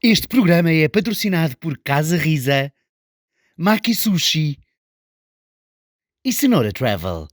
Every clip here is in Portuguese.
Este programa é patrocinado por Casa Risa, Maki Sushi e Cenoura Travel.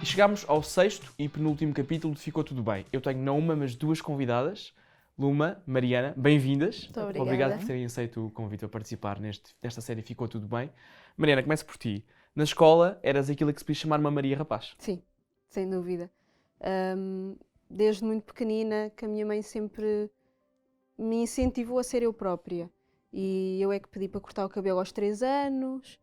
E chegámos ao sexto e penúltimo capítulo de Ficou Tudo Bem. Eu tenho não uma, mas duas convidadas. Luma, Mariana, bem-vindas. Muito obrigada. Obrigado por terem aceito o convite a participar nesta série Ficou Tudo Bem. Mariana, começo por ti. Na escola, eras aquilo que se podia chamar uma Maria Rapaz. Sim, sem dúvida. Desde muito pequenina que a minha mãe sempre me incentivou a ser eu própria. E eu é que pedi para cortar o cabelo aos 3 anos,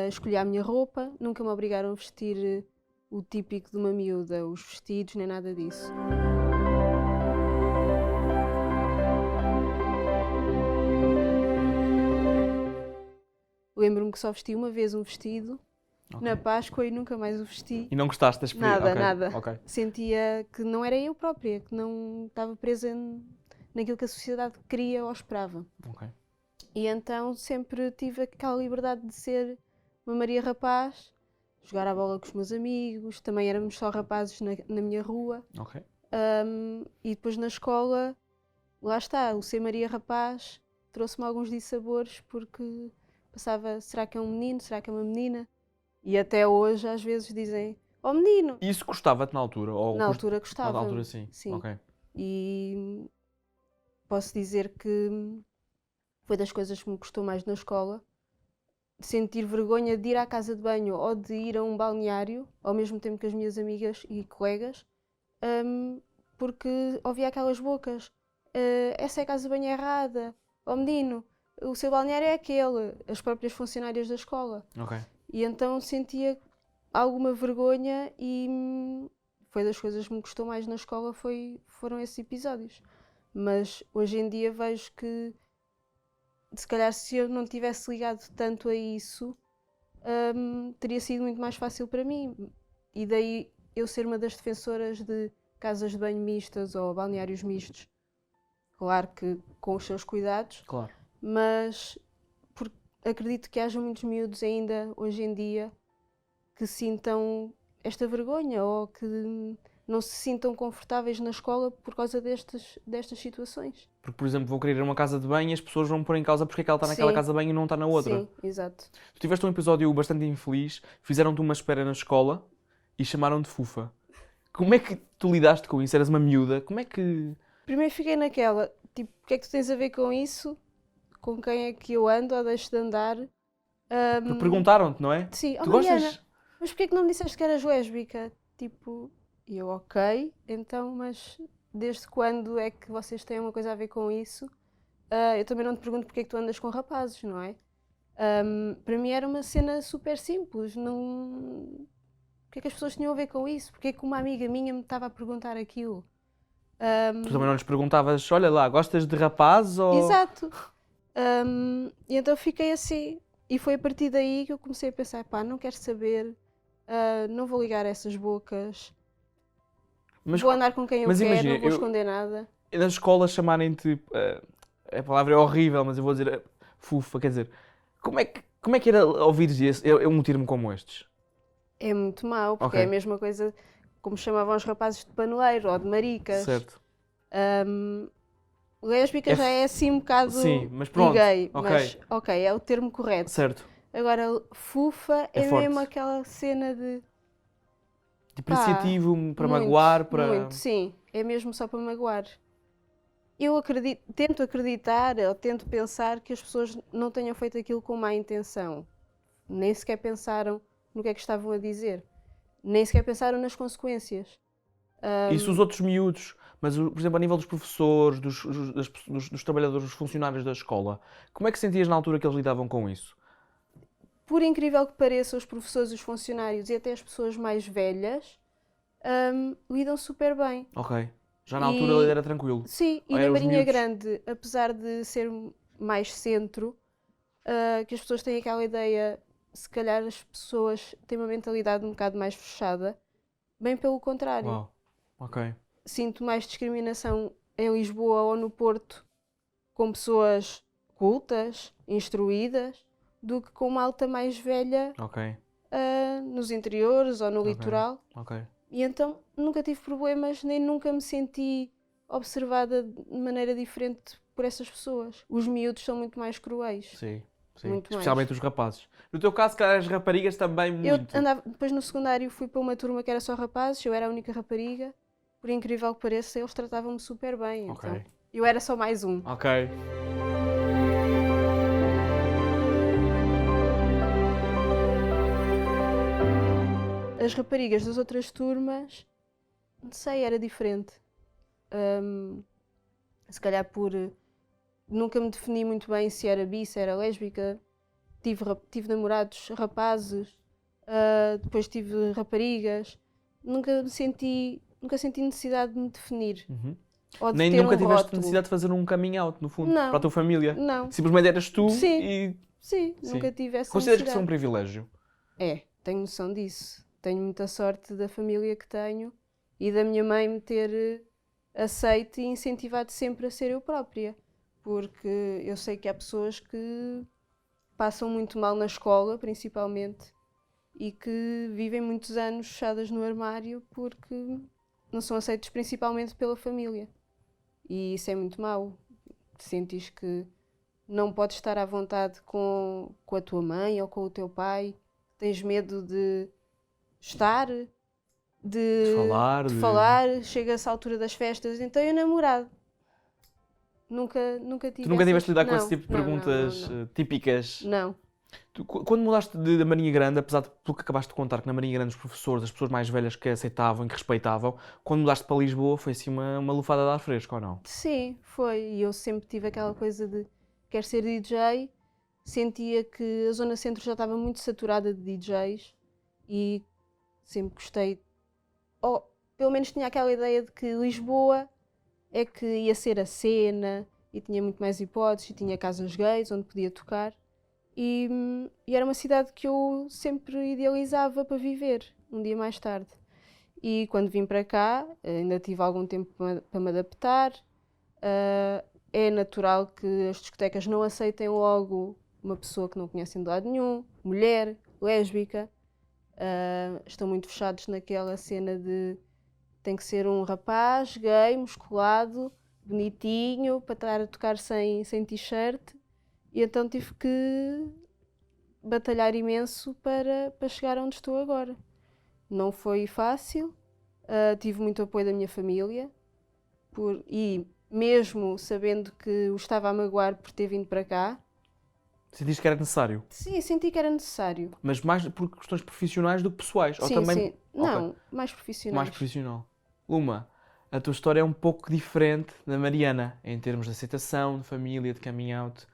escolhi a minha roupa, nunca me obrigaram a vestir o típico de uma miúda, os vestidos, nem nada disso. Lembro-me que só vesti uma vez um vestido, na Páscoa, e nunca mais o vesti. E não gostaste da experiência? Nada. Ok. Sentia que não era eu própria, que não estava presa naquilo que a sociedade queria ou esperava. Ok. E então sempre tive aquela liberdade de ser uma Maria Rapaz, jogar a bola com os meus amigos, também éramos só rapazes na minha rua. Ok. E depois na escola, lá está, o ser Maria Rapaz trouxe-me alguns dissabores, porque passava, será que é um menino, será que é uma menina? E até hoje às vezes dizem, oh menino! E isso gostava-te na altura? Ou Na altura gostava. Na altura sim? Sim. Ok. E posso dizer que foi das coisas que me custou mais na escola, sentir vergonha de ir à casa de banho ou de ir a um balneário, ao mesmo tempo que as minhas amigas e colegas, porque ouvia aquelas bocas, essa é a casa de banho errada, oh menino, o seu balneário é aquele, as próprias funcionárias da escola. Ok. E então sentia alguma vergonha e foi das coisas que me custou mais na escola, foram esses episódios. Mas hoje em dia vejo que, se calhar, se eu não tivesse ligado tanto a isso, teria sido muito mais fácil para mim. E daí eu ser uma das defensoras de casas de banho mistas ou balneários mistos. Claro que com os seus cuidados, Claro. mas acredito que haja muitos miúdos ainda hoje em dia que sintam esta vergonha ou que não se sintam confortáveis na escola por causa destas situações. Porque, por exemplo, vou querer ir a uma casa de banho e as pessoas vão pôr em causa porque é que ela está naquela Sim. casa de banho e não está na outra. Sim, exato. Tu tiveste um episódio bastante infeliz, fizeram-te uma espera na escola e chamaram-te Fufa. Como é que tu lidaste com isso? Eras uma miúda? Como é que... Primeiro fiquei naquela, tipo, o que é que tu tens a ver com isso? Com quem é que eu ando ou deixo de andar? Porque perguntaram-te, não é? Sim, oh Tu Mariana, gostas? mas porquê que não me disseste que eras lésbica? Tipo, e eu, ok, então, mas desde quando é que vocês têm uma coisa a ver com isso? Eu também não te pergunto porque é que tu andas com rapazes, não é? Para mim era uma cena super simples, não... Porque é que as pessoas tinham a ver com isso? Porque é que uma amiga minha me estava a perguntar aquilo? Tu também não lhes perguntavas, olha lá, gostas de rapazes ou... Exato. E então fiquei assim. E foi a partir daí que eu comecei a pensar, pá, não quero saber, não vou ligar a essas bocas, Mas, vou andar com quem eu mas quero, imagina, não vou esconder nada. na escola chamarem-te, a palavra é horrível, mas eu vou dizer Fufa, quer dizer, como é que era ouvires um termo como estes? É muito mau, porque Ok. é a mesma coisa como chamavam os rapazes de paneleiro ou de maricas. Certo. Lésbica já é assim um bocado Sim, mas pronto, gay, ok. mas ok, é o termo correto. Certo. Agora, fufa É é forte. mesmo aquela cena de... Depreciativo, para muito, magoar, para... Muito, sim. É mesmo só para magoar. Eu acredito, tento acreditar ou tento pensar que as pessoas não tenham feito aquilo com má intenção. Nem sequer pensaram no que é que estavam a dizer. Nem sequer pensaram nas consequências. Isso os outros miúdos, mas, por exemplo, a nível dos professores, dos trabalhadores, dos funcionários da escola, como é que sentias na altura que eles lidavam com isso? Por incrível que pareça, os professores, os funcionários e até as pessoas mais velhas lidam super bem. Ok. Já na altura E- era tranquilo. Sim, e Ou na eram os Marinha miúdos? Grande, apesar de ser mais centro, que as pessoas têm aquela ideia, se calhar as pessoas têm uma mentalidade um bocado mais fechada, bem pelo contrário. Uau. Ok. Sinto mais discriminação em Lisboa ou no Porto com pessoas cultas, instruídas, do que com malta mais velha Ok. nos interiores ou no Ok. litoral. Ok. E então nunca tive problemas, nem nunca me senti observada de maneira diferente por essas pessoas. Os miúdos são muito mais cruéis. Sim. Sim. Muito mais. Especialmente os rapazes. No teu caso, se calhar as raparigas também Eu muito. andava, depois no secundário fui para uma turma que era só rapazes, eu era a única rapariga. Por incrível que pareça, eles tratavam-me super bem. Ok. Então, eu era só mais um. Ok. As raparigas das outras turmas, não sei, era diferente. Se calhar por nunca me defini muito bem se era bi, se era lésbica. Tive namorados rapazes, depois tive raparigas. Nunca senti necessidade de me definir. Uhum. Ou de Nem ter nunca um tiveste rótulo. necessidade de fazer um coming out, no fundo, Não. para a tua família. Não. Simplesmente eras tu Sim. e Sim, Sim. nunca tive essa consideras que isso é um necessidade. privilégio. É, tenho noção disso. Tenho muita sorte da família que tenho e da minha mãe me ter aceito e incentivado sempre a ser eu própria. Porque eu sei que há pessoas que passam muito mal na escola, principalmente, e que vivem muitos anos fechadas no armário porque não são aceitos principalmente pela família. E isso é muito mau. Sentes que não podes estar à vontade com a tua mãe ou com o teu pai, tens medo de estar, De falar, de de- falar, chega-se à altura das festas, então eu namorado. Nunca tive Tu nunca tiveste de lidar com Não, esse tipo de não, perguntas não. típicas? Não. Quando mudaste da Marinha Grande, apesar de pelo que acabaste de contar, que na Marinha Grande os professores, as pessoas mais velhas que aceitavam e que respeitavam, quando mudaste para Lisboa foi assim uma lufada de ar fresco, ou não? Sim, foi. E eu sempre tive aquela coisa de quero ser DJ, sentia que a zona centro já estava muito saturada de DJs e sempre gostei, ou pelo menos tinha aquela ideia de que Lisboa é que ia ser a cena e tinha muito mais hipóteses e tinha casas gays onde podia tocar e era uma cidade que eu sempre idealizava para viver um dia mais tarde. E quando vim para cá, ainda tive algum tempo para me adaptar. É natural que as discotecas não aceitem logo uma pessoa que não conhecem de lado nenhum, mulher, lésbica. Estão muito fechados naquela cena de tem que ser um rapaz gay, musculado, bonitinho, para estar a tocar sem t-shirt. E então tive que batalhar imenso para chegar onde estou agora. Não foi fácil, tive muito apoio da minha família e mesmo sabendo que o estava a magoar por ter vindo para cá, Sentiste que era necessário? sim, senti que era necessário. Mas mais por questões profissionais do que pessoais? Ou Sim, também... sim. Ok. Não, mais profissionais. Mais profissional. Luma, a tua história é um pouco diferente da Mariana, em termos de aceitação, de família, de coming out.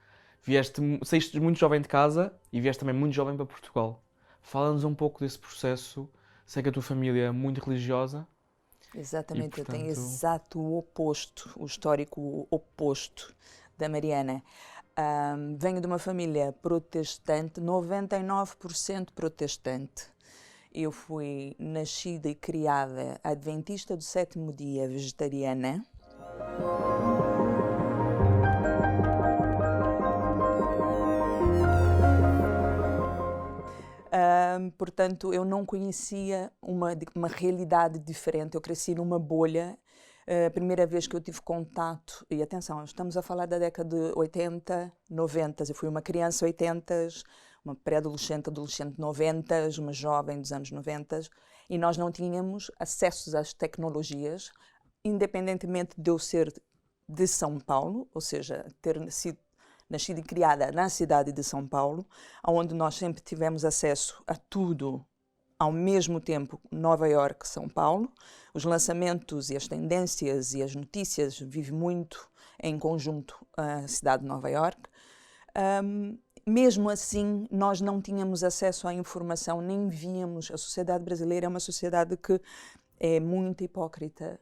Saíste muito jovem de casa e vieste também muito jovem para Portugal. Fala-nos um pouco desse processo. Sei que a tua família é muito religiosa. Exatamente, eu tenho portanto- exato o oposto, o histórico oposto da Mariana. Venho de uma família protestante, 99% protestante. Eu fui nascida e criada adventista do sétimo dia, vegetariana. Portanto, eu não conhecia uma realidade diferente. Eu cresci numa bolha. A primeira vez que eu tive contato, e atenção, estamos a falar da década de 80, 90. Eu fui uma criança 80, uma pré-adolescente, adolescente 90, uma jovem dos anos 90, e nós não tínhamos acessos às tecnologias, independentemente de eu ser de São Paulo, ou seja, ter nascida e criada na cidade de São Paulo, onde nós sempre tivemos acesso a tudo ao mesmo tempo, Nova Iorque, São Paulo. Os lançamentos e as tendências e as notícias vivem muito em conjunto a cidade de Nova Iorque. Mesmo assim, nós não tínhamos acesso à informação, nem víamos. A sociedade brasileira é uma sociedade que é muito hipócrita,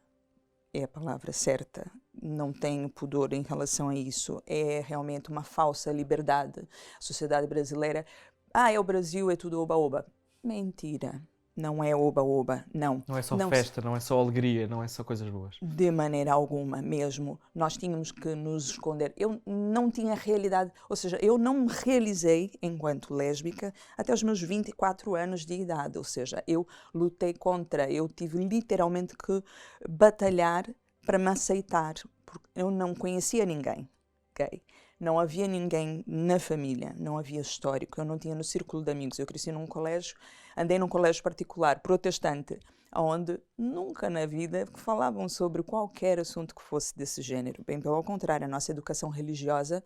é a palavra certa. Não tenho pudor em relação a isso. É realmente uma falsa liberdade. A sociedade brasileira, é o Brasil, é tudo oba-oba. Mentira. Não é oba-oba, não. Não é só Não festa, não é só alegria, não é só coisas boas. De maneira alguma, mesmo. Nós tínhamos que nos esconder. Eu não tinha realidade, ou seja, eu não me realizei enquanto lésbica até os meus 24 anos de idade. Ou seja, eu lutei contra, eu tive literalmente que batalhar para me aceitar, porque eu não conhecia ninguém, ok? Não havia ninguém na família, não havia histórico, eu não tinha no círculo de amigos. Eu cresci num colégio, andei num colégio particular protestante, onde nunca na vida falavam sobre qualquer assunto que fosse desse género. Bem pelo contrário, a nossa educação religiosa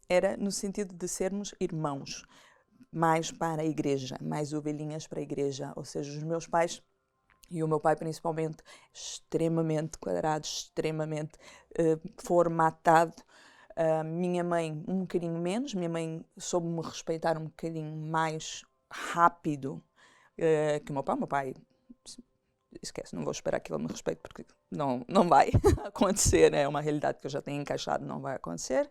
era no sentido de sermos irmãos, mais para a igreja, mais ovelhinhas para a igreja. Ou seja, os meus pais, e o meu pai principalmente, extremamente quadrado, extremamente formatado. Minha mãe um bocadinho menos, minha mãe soube-me respeitar um bocadinho mais rápido que o meu pai esquece, não vou esperar que ele me respeite porque não vai acontecer, é uma realidade que eu já tenho encaixado, não vai acontecer,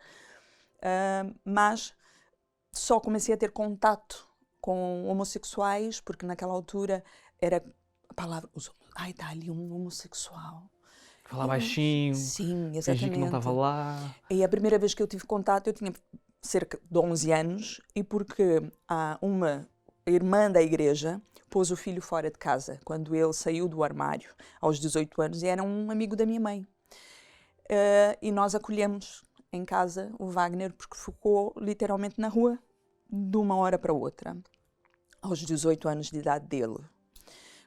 mas só comecei a ter contato com homossexuais porque naquela altura era a palavra, está ali um homossexual. Falar baixinho, Sim, fingir exatamente. que não estava lá. E a primeira vez que eu tive contato, eu tinha cerca de 11 anos, e porque uma irmã da igreja pôs o filho fora de casa, quando ele saiu do armário, aos 18 anos, e era um amigo da minha mãe. E nós acolhemos em casa o Wagner, porque ficou literalmente na rua, de uma hora para outra, aos 18 anos de idade dele.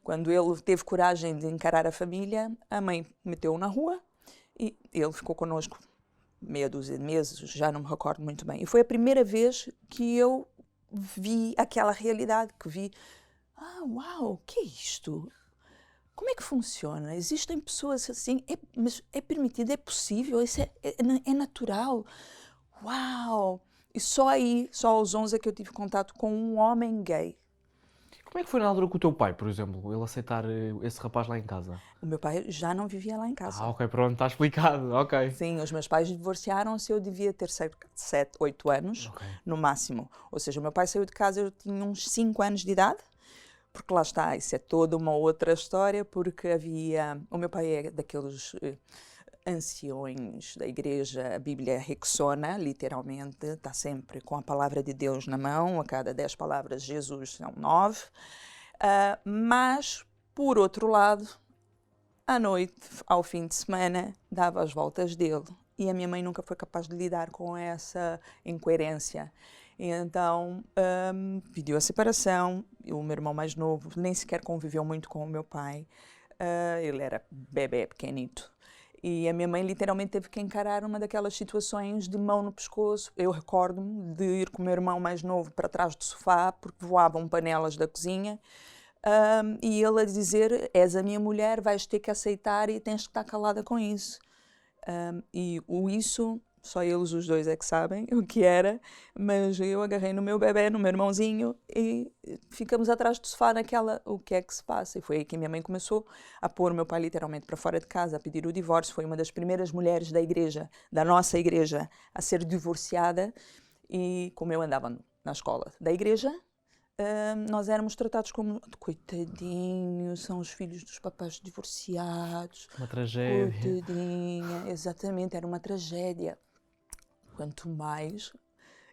Quando ele teve coragem de encarar a família, a mãe meteu-o na rua e ele ficou connosco meia dúzia de meses, já não me recordo muito bem. E foi a primeira vez que eu vi aquela realidade, que vi, uau, o que é isto? Como é que funciona? Existem pessoas assim, mas é permitido, é possível, isso é natural. Uau! E só aí, só aos 11 é que eu tive contato com um homem gay. Como é que foi na altura com o teu pai, por exemplo, ele aceitar esse rapaz lá em casa? O meu pai já não vivia lá em casa. Ok, pronto, está explicado, ok. Sim, os meus pais divorciaram-se, eu devia ter cerca de 7, 8 anos, no máximo. Ou seja, o meu pai saiu de casa, eu tinha uns 5 anos de idade, porque lá está, isso é toda uma outra história, porque havia... O meu pai é daqueles anciões da igreja, a Bíblia Rexona, literalmente, está sempre com a palavra de Deus na mão, a cada 10 palavras Jesus são 9. Mas, por outro lado, à noite, ao fim de semana, dava as voltas dele. E a minha mãe nunca foi capaz de lidar com essa incoerência. Então, pediu a separação. O meu irmão mais novo nem sequer conviveu muito com o meu pai. Ele era bebê, pequenito. E a minha mãe literalmente teve que encarar uma daquelas situações de mão no pescoço. Eu recordo-me de ir com o meu irmão mais novo para trás do sofá, porque voavam panelas da cozinha. E ele a dizer, és a minha mulher, vais ter que aceitar e tens que estar calada com isso. E isso, só eles os dois é que sabem o que era, mas eu agarrei no meu bebé, no meu irmãozinho, e ficamos atrás do sofá naquela, o que é que se passa? E foi aí que a minha mãe começou a pôr o meu pai literalmente para fora de casa, a pedir o divórcio. Foi uma das primeiras mulheres da igreja, da nossa igreja, a ser divorciada. E como eu andava na escola da igreja, nós éramos tratados como coitadinhos, são os filhos dos papais divorciados. Uma tragédia. Coitadinha, exatamente, era uma tragédia. Quanto mais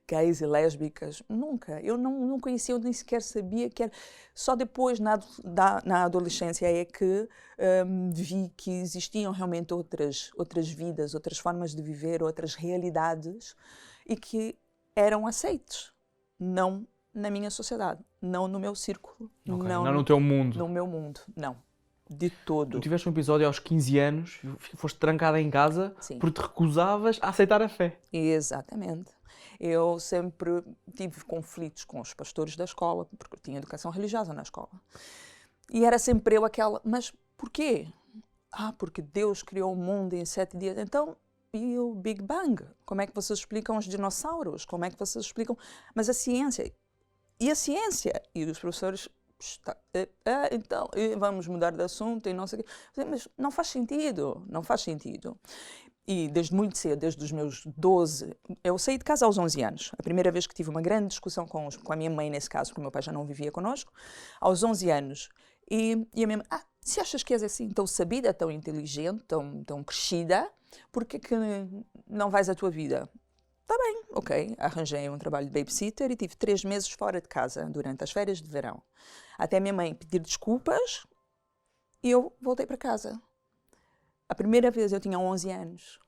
gays e lésbicas, nunca. Eu não conhecia, eu nem sequer sabia que era. Só depois, na adolescência, é que vi que existiam realmente outras vidas, outras formas de viver, outras realidades e que eram aceites. Não na minha sociedade, não no meu círculo, Não no teu mundo. No meu mundo, não. De todo. Tu tiveste um episódio aos 15 anos, foste trancada em casa. Sim. Porque te recusavas a aceitar a fé. Exatamente. Eu sempre tive conflitos com os pastores da escola, porque eu tinha educação religiosa na escola. E era sempre eu aquela, mas porquê? Porque Deus criou o mundo em 7 dias. Então, e o Big Bang? Como é que vocês explicam os dinossauros? Como é que vocês explicam... Mas a ciência... E a ciência? E os professores Então, vamos mudar de assunto e não sei o quê. Mas não faz sentido, não faz sentido. E desde muito cedo, desde os meus 12, eu saí de casa aos 11 anos. A primeira vez que tive uma grande discussão com a minha mãe, nesse caso, porque o meu pai já não vivia connosco, aos 11 anos. E a minha mãe, se achas que és assim tão sabida, tão inteligente, tão crescida, por que não vais à tua vida? Está bem, ok. Arranjei um trabalho de babysitter e tive 3 meses fora de casa durante as férias de verão. Até a minha mãe pedir desculpas e eu voltei para casa. A primeira vez eu tinha 11 anos.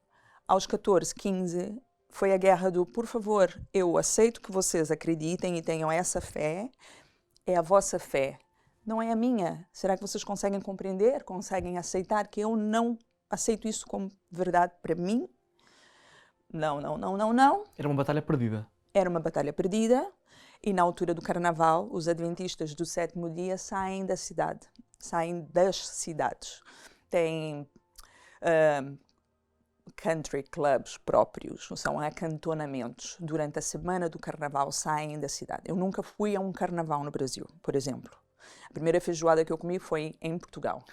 Aos 14, 15, foi a guerra do, por favor, eu aceito que vocês acreditem e tenham essa fé, é a vossa fé, não é a minha. Será que vocês conseguem compreender, conseguem aceitar que eu não aceito isso como verdade para mim? Não. Era uma batalha perdida. Era uma batalha perdida e na altura do carnaval os adventistas do 7º dia saem da cidade, saem das cidades. Têm country clubs próprios, são acantonamentos. Durante a semana do carnaval saem da cidade. Eu nunca fui a um carnaval no Brasil, por exemplo. A primeira feijoada que eu comi foi em Portugal.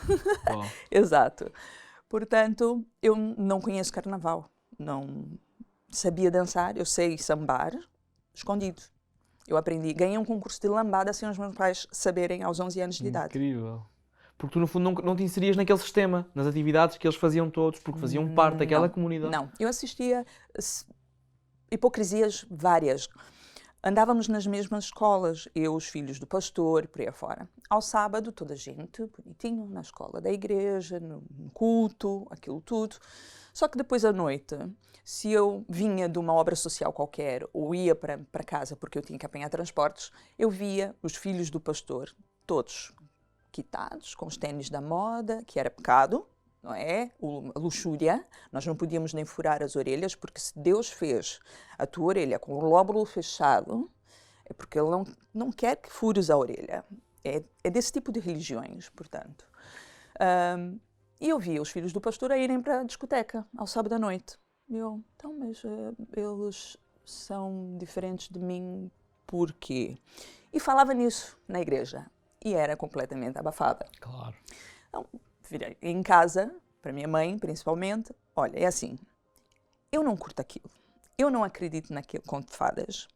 Oh. Exato. Portanto, eu não conheço carnaval. Não sabia dançar, eu sei sambar, escondido. Eu aprendi, ganhei um concurso de lambada sem os meus pais saberem aos 11 anos de idade. Incrível. Porque tu, no fundo, não te inserias naquele sistema, nas atividades que eles faziam todos, porque faziam parte daquela comunidade. Não, eu assistia hipocrisias várias. Andávamos nas mesmas escolas, eu, os filhos do pastor, por aí afora. Ao sábado, toda a gente, bonitinho, na escola da igreja, no culto, aquilo tudo. Só que depois à noite, se eu vinha de uma obra social qualquer ou ia para casa porque eu tinha que apanhar transportes, eu via os filhos do pastor, todos quitados, com os ténis da moda, que era pecado, não é? A luxúria. Nós não podíamos nem furar as orelhas, porque se Deus fez a tua orelha com o lóbulo fechado, é porque Ele não quer que fures a orelha. É desse tipo de religiões, portanto. E eu via os filhos do pastor a irem para a discoteca, ao sábado à noite. Então, mas eles são diferentes de mim, por quê? E falava nisso na igreja. E era completamente abafada. Claro. Então, virei em casa, para a minha mãe, principalmente, olha, é assim, eu não curto aquilo. Eu não acredito naquele conto de fadas.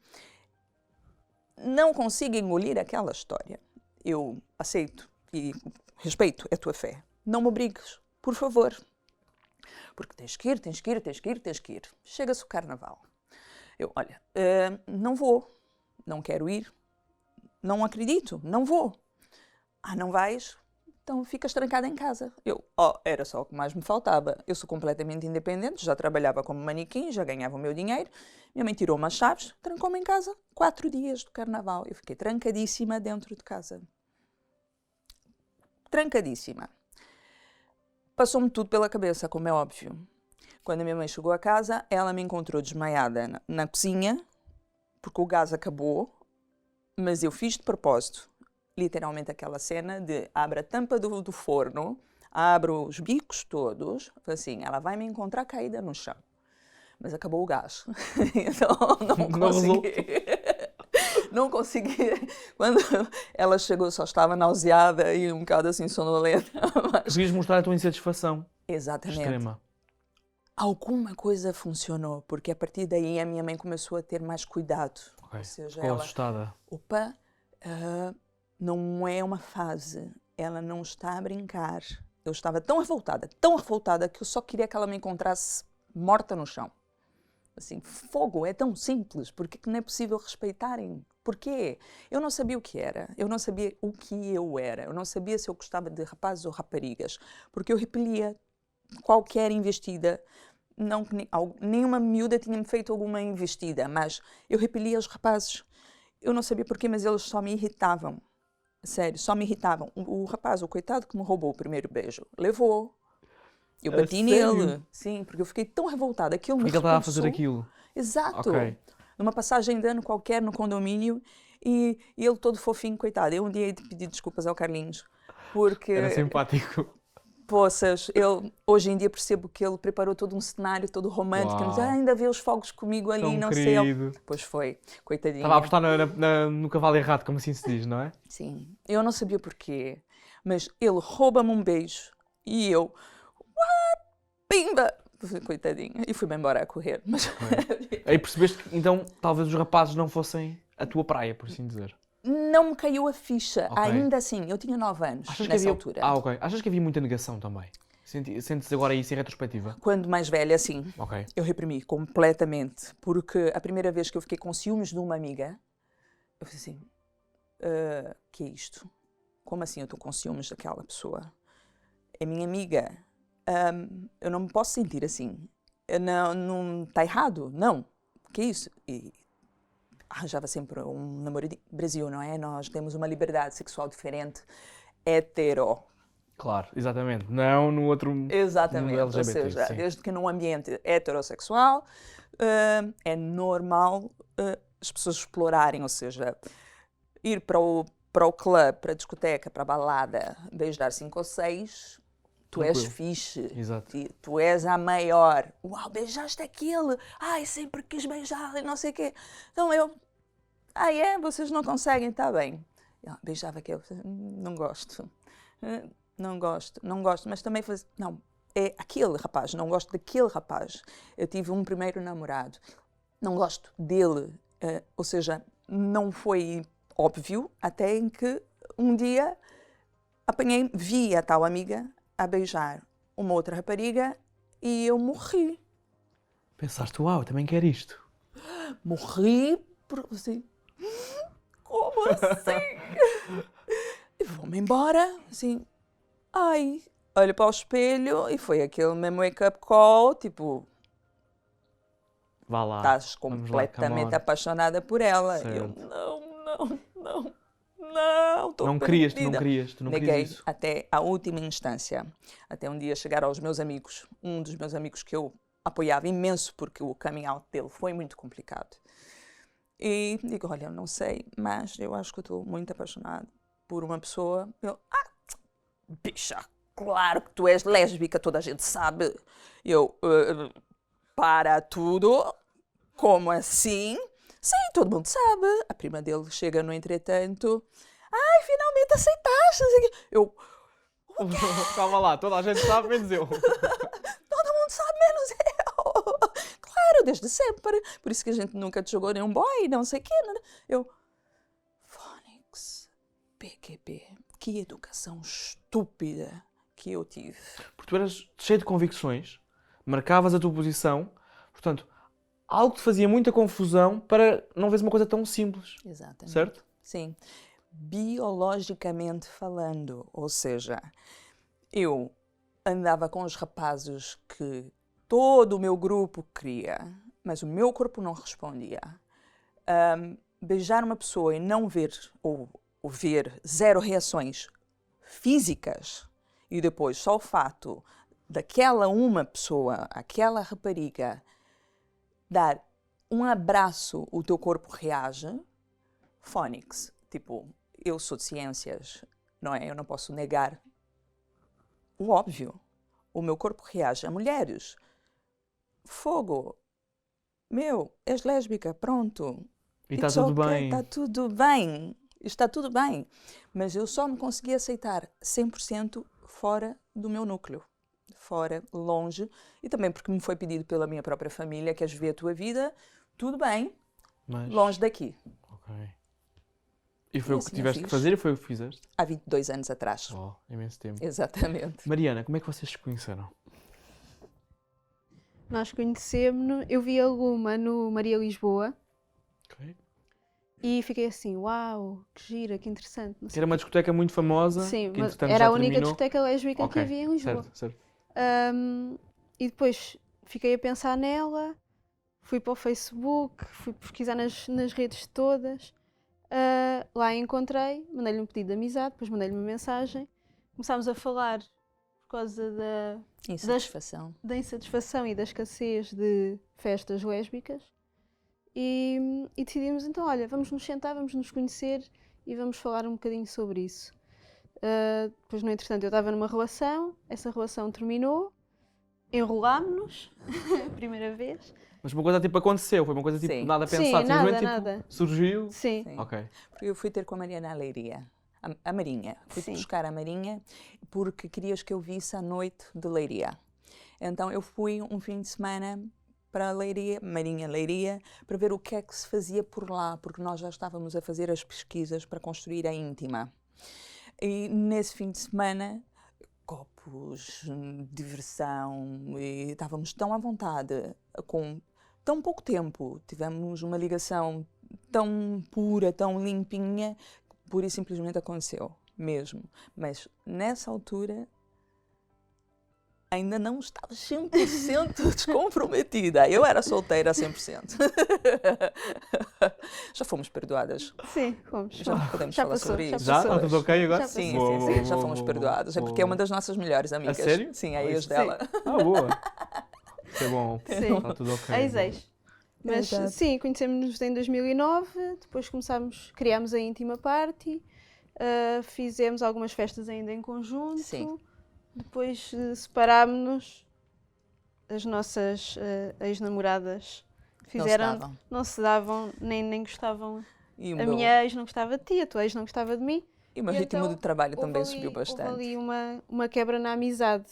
Não consigo engolir aquela história. Eu aceito e respeito a tua fé. Não me obrigues, por favor. Porque tens que ir. Chega-se o carnaval. Eu, olha, não vou, não quero ir, não acredito, não vou. Não vais? Então ficas trancada em casa. Era só o que mais me faltava. Eu sou completamente independente, já trabalhava como manequim, já ganhava o meu dinheiro. Minha mãe tirou umas chaves, trancou-me em casa. 4 dias do carnaval. Eu fiquei trancadíssima dentro de casa. Trancadíssima. Passou-me tudo pela cabeça, como é óbvio. Quando a minha mãe chegou a casa, ela me encontrou desmaiada na cozinha, porque o gás acabou, mas eu fiz de propósito. Literalmente aquela cena de abre a tampa do forno, abre os bicos todos, assim, ela vai me encontrar caída no chão. Mas acabou o gás. Então não consegui. Não consegui. Quando ela chegou, só estava nauseada e um bocado assim sonolenta. Mas... Conseguias mostrar a tua insatisfação. Exatamente. Extrema. Alguma coisa funcionou, porque a partir daí a minha mãe começou a ter mais cuidado. Okay. Ou seja, ficou assustada. Opa, não é uma fase, ela não está a brincar. Eu estava tão revoltada, que eu só queria que ela me encontrasse morta no chão. Assim, fogo, é tão simples, porque não é possível respeitarem? Porquê? Eu não sabia o que era, eu não sabia o que eu era, eu não sabia se eu gostava de rapazes ou raparigas, porque eu repelia qualquer investida. Não, nenhuma miúda tinha-me feito alguma investida, mas eu repelia os rapazes. Eu não sabia porquê, mas eles só me irritavam. Sério, só me irritavam. O rapaz, o coitado que me roubou o primeiro beijo, levou. Eu bati nele. Sim, porque eu fiquei tão revoltada. Aquilo me Porque ele estava a fazer aquilo. Exato. Okay. Numa passagem de ano qualquer no condomínio e ele todo fofinho, coitado. Eu um dia hei de pedir desculpas ao Carlinhos. Porque... Era simpático. Poças, hoje em dia percebo que ele preparou todo um cenário, todo romântico, Uau. mas ainda vê os fogos comigo ali, Tão não sei. querido. Pois foi, coitadinho. Estava a apostar no cavalo errado, como assim se diz, não é? Sim, eu não sabia porquê, mas ele rouba-me um beijo e eu, what? Pimba! Coitadinho, e fui-me embora a correr. Mas Aí percebeste que então talvez os rapazes não fossem a tua praia, por assim dizer. não me caiu a ficha, Ok. ainda assim, eu tinha 9 anos Achas que nessa havia... altura. Ah, ok. Achas que havia muita negação também? Sentes agora isso em retrospectiva? Quando mais velha, sim, Ok. eu reprimi completamente, porque a primeira vez que eu fiquei com ciúmes de uma amiga, eu falei assim, que é isto? Como assim eu estou com ciúmes daquela pessoa? É minha amiga, eu não me posso sentir assim. Não está errado, não. Que é isso? E arranjava sempre um namorado. Brasil, não é? Nós temos uma liberdade sexual diferente, hetero. Claro, exatamente. Não no outro... Exatamente, No LGBT, ou seja, sim. desde que num ambiente heterossexual é normal as pessoas explorarem, ou seja, ir para o clube, para a discoteca, para a balada, beijar 5 ou 6, tu és Tranquilo. fixe, Exato. tu és a maior. Uau, beijaste aquele, ai, sempre quis beijar e não sei o quê. Então eu, vocês não conseguem, está bem. Eu beijava aquele, não gosto. Não gosto, mas também fazia, não, é aquele rapaz, não gosto daquele rapaz. Eu tive um primeiro namorado, não gosto dele, ou seja, não foi óbvio, até em que um dia vi a tal amiga a beijar uma outra rapariga e eu morri. Pensaste, uau, eu também quero isto. Morri, assim, como assim? E vou-me embora, assim, olho para o espelho e foi aquele mesmo wake-up call, tipo, Vá lá. estás Vamos lá, come completamente on. apaixonada por ela. Certo. Eu, estou Não querias, tu não perdida. querias, tu não Neguei querias isso. até a última instância, até um dia chegar aos meus amigos, um dos meus amigos que eu apoiava imenso porque o coming out dele foi muito complicado. E digo, olha, eu não sei, mas eu acho que eu estou muito apaixonada por uma pessoa. Eu, bicha, claro que tu és lésbica, toda a gente sabe. Eu, para tudo, como assim? Sim, todo mundo sabe. A prima dele chega no entretanto, finalmente aceitaste. Eu, Calma lá, toda a gente sabe, menos eu. todo mundo sabe, menos eu. Claro, desde sempre. Por isso que a gente nunca te jogou nenhum boy, não sei o quê. Eu, Phonics, PQP, que educação estúpida que eu tive. Porque tu eras cheio de convicções, marcavas a tua posição, portanto, algo que te fazia muita confusão para não veres uma coisa tão simples, Exatamente. certo? Sim. Biologicamente falando, ou seja, eu andava com os rapazes que todo o meu grupo queria, mas o meu corpo não respondia. Beijar uma pessoa e não ver, ou ver zero reações físicas, e depois só o fato daquela uma pessoa, aquela rapariga, dar um abraço, o teu corpo reage. Phonics, tipo, eu sou de ciências, não é? Eu não posso negar o óbvio. O meu corpo reage a mulheres. Fogo. És lésbica, pronto. E está It's tudo okay, bem. Está tudo bem. Está tudo bem. Mas eu só me consegui aceitar 100% fora do meu núcleo. Fora, longe. E também porque me foi pedido pela minha própria família, queres ver a tua vida? Tudo bem, Mas... longe daqui. Ok. E foi o que assim eu tiveste que fiz. fazer e foi o que fizeste? Há 22 anos atrás. Oh, imenso tempo. Exatamente. Mariana, como é que vocês se conheceram? Nós conhecemos-nos, eu vi alguma no Maria Lisboa Ok. e fiquei assim, uau, que gira, que interessante. Não sei Era uma o quê. discoteca muito famosa. Sim, que, mas entretanto, era já a única terminou. discoteca lésbica que Ok, havia em Lisboa. Certo, certo. E depois fiquei a pensar nela, fui para o Facebook, fui pesquisar nas redes todas, lá a encontrei, mandei-lhe um pedido de amizade, depois mandei-lhe uma mensagem, começámos a falar por causa Insatisfação. da insatisfação e da escassez de festas lésbicas e decidimos então, olha, vamos nos sentar, vamos nos conhecer e vamos falar um bocadinho sobre isso. Depois, no entretanto, eu estava numa relação, essa relação terminou, enrolámos-nos, a primeira vez. Mas uma coisa tipo aconteceu, foi uma coisa tipo Sim. nada Sim, pensado, nada, simplesmente tipo, nada. surgiu. Sim, Sim. Ok. Porque eu fui ter com a Maria na Leiria. A Marinha. Fui Sim. buscar a Marinha porque querias que eu visse a noite de Leiria. Então eu fui um fim de semana para a Leiria, Marinha Leiria, para ver o que é que se fazia por lá, porque nós já estávamos a fazer as pesquisas para construir a Íntima. E nesse fim de semana, copos, diversão, e estávamos tão à vontade, com tão pouco tempo, tivemos uma ligação tão pura, tão limpinha, que pura e simplesmente aconteceu, mesmo. Mas nessa altura ainda não estava 100% descomprometida. Eu era solteira a 100%. Já fomos perdoadas. sim, fomos. Já podemos Já falar passou, sobre já isso. Já? passou. Está tudo ok agora? Já Sim, passou. sim, sim, já fomos perdoadas. É porque é uma das nossas melhores amigas. sério? Sim, a Oi, ex sim. dela. Ah, boa. Isso é bom. Sim. Está tudo ok. Ex-ex. Mas Exato. sim, conhecemos-nos em 2009, depois criámos a Íntima Party, fizemos algumas festas ainda em conjunto, Sim. depois separámos-nos, as nossas ex-namoradas fizeram, davam. não se davam, nem gostavam. E o A meu- minha ex não gostava de ti, a tua ex não gostava de mim. e o meu E ritmo então, de trabalho Houve também ali- subiu bastante. Houve ali uma quebra na amizade.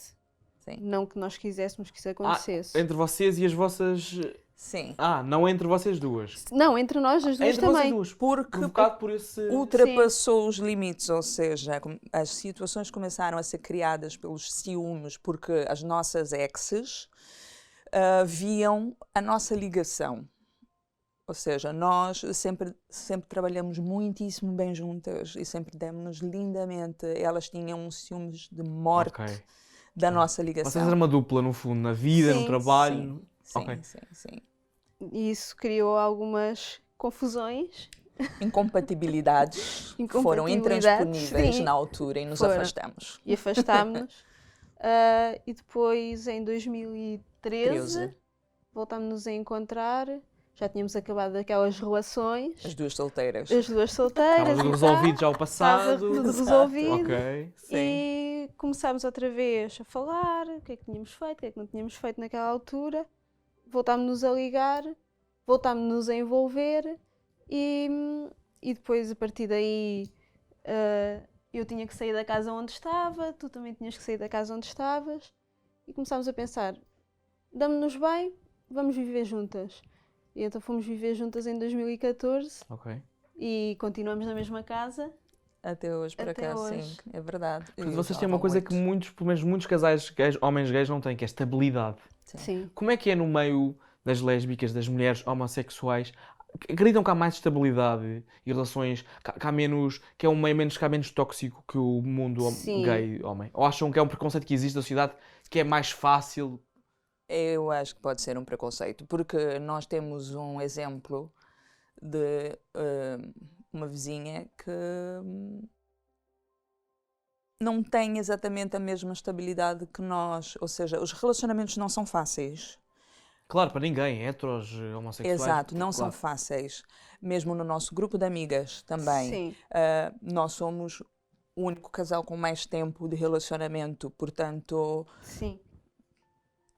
Sim. Não que nós quiséssemos que isso Ah, acontecesse. entre vocês e as vossas... Sim. Ah, não entre vocês duas. Não, entre nós as duas Entre vocês também. duas. Porque Provocado por esse... ultrapassou os limites, ou seja, as situações começaram a ser criadas pelos ciúmes, porque as nossas exes viam a nossa ligação. Ou seja, nós sempre trabalhamos muitíssimo bem juntas e sempre demos-nos lindamente. Elas tinham ciúmes de morte Ok. da nossa ligação. Vocês eram uma dupla, no fundo, na vida, no Sim, trabalho. Sim, Ok. sim. E isso criou algumas confusões. Incompatibilidades que foram Incompatibilidades, intransponíveis sim. na altura e nos Foram. afastamos. E afastámos-nos. E depois, em 2013, 13. voltámos-nos a encontrar. Já tínhamos acabado aquelas relações. As duas solteiras. As duas solteiras. Estava tudo e resolvido já o Estava passado. tudo Exato. resolvido. Ok. Sim. E começámos outra vez a falar o que é que tínhamos feito, o que é que não tínhamos feito naquela altura. Voltámos-nos a ligar, voltámos-nos a envolver e depois, a partir daí, eu tinha que sair da casa onde estava, tu também tinhas que sair da casa onde estavas e começámos a pensar, damos-nos bem, vamos viver juntas. E então fomos viver juntas em 2014 Ok. e continuamos na mesma casa. Até hoje, por Até acaso, hoje. sim, é verdade. Portanto, E vocês têm uma falavam coisa muito. que muitos, pelo menos muitos casais gays, homens gays não têm, que é estabilidade. Sim. Como é que é no meio das lésbicas, das mulheres homossexuais? Acreditam que há mais estabilidade e relações, que há menos, que é um meio menos, que há menos tóxico que o mundo Sim. gay homem? Ou acham que é um preconceito que existe na sociedade, que é mais fácil? Eu acho que pode ser um preconceito, porque nós temos um exemplo de uma vizinha que não tem exatamente a mesma estabilidade que nós, ou seja, os relacionamentos não são fáceis. Claro, para ninguém, heteros, homossexuais. Exato, não são claro. fáceis. Mesmo no nosso grupo de amigas também. Sim. Nós somos o único casal com mais tempo de relacionamento, portanto, Sim.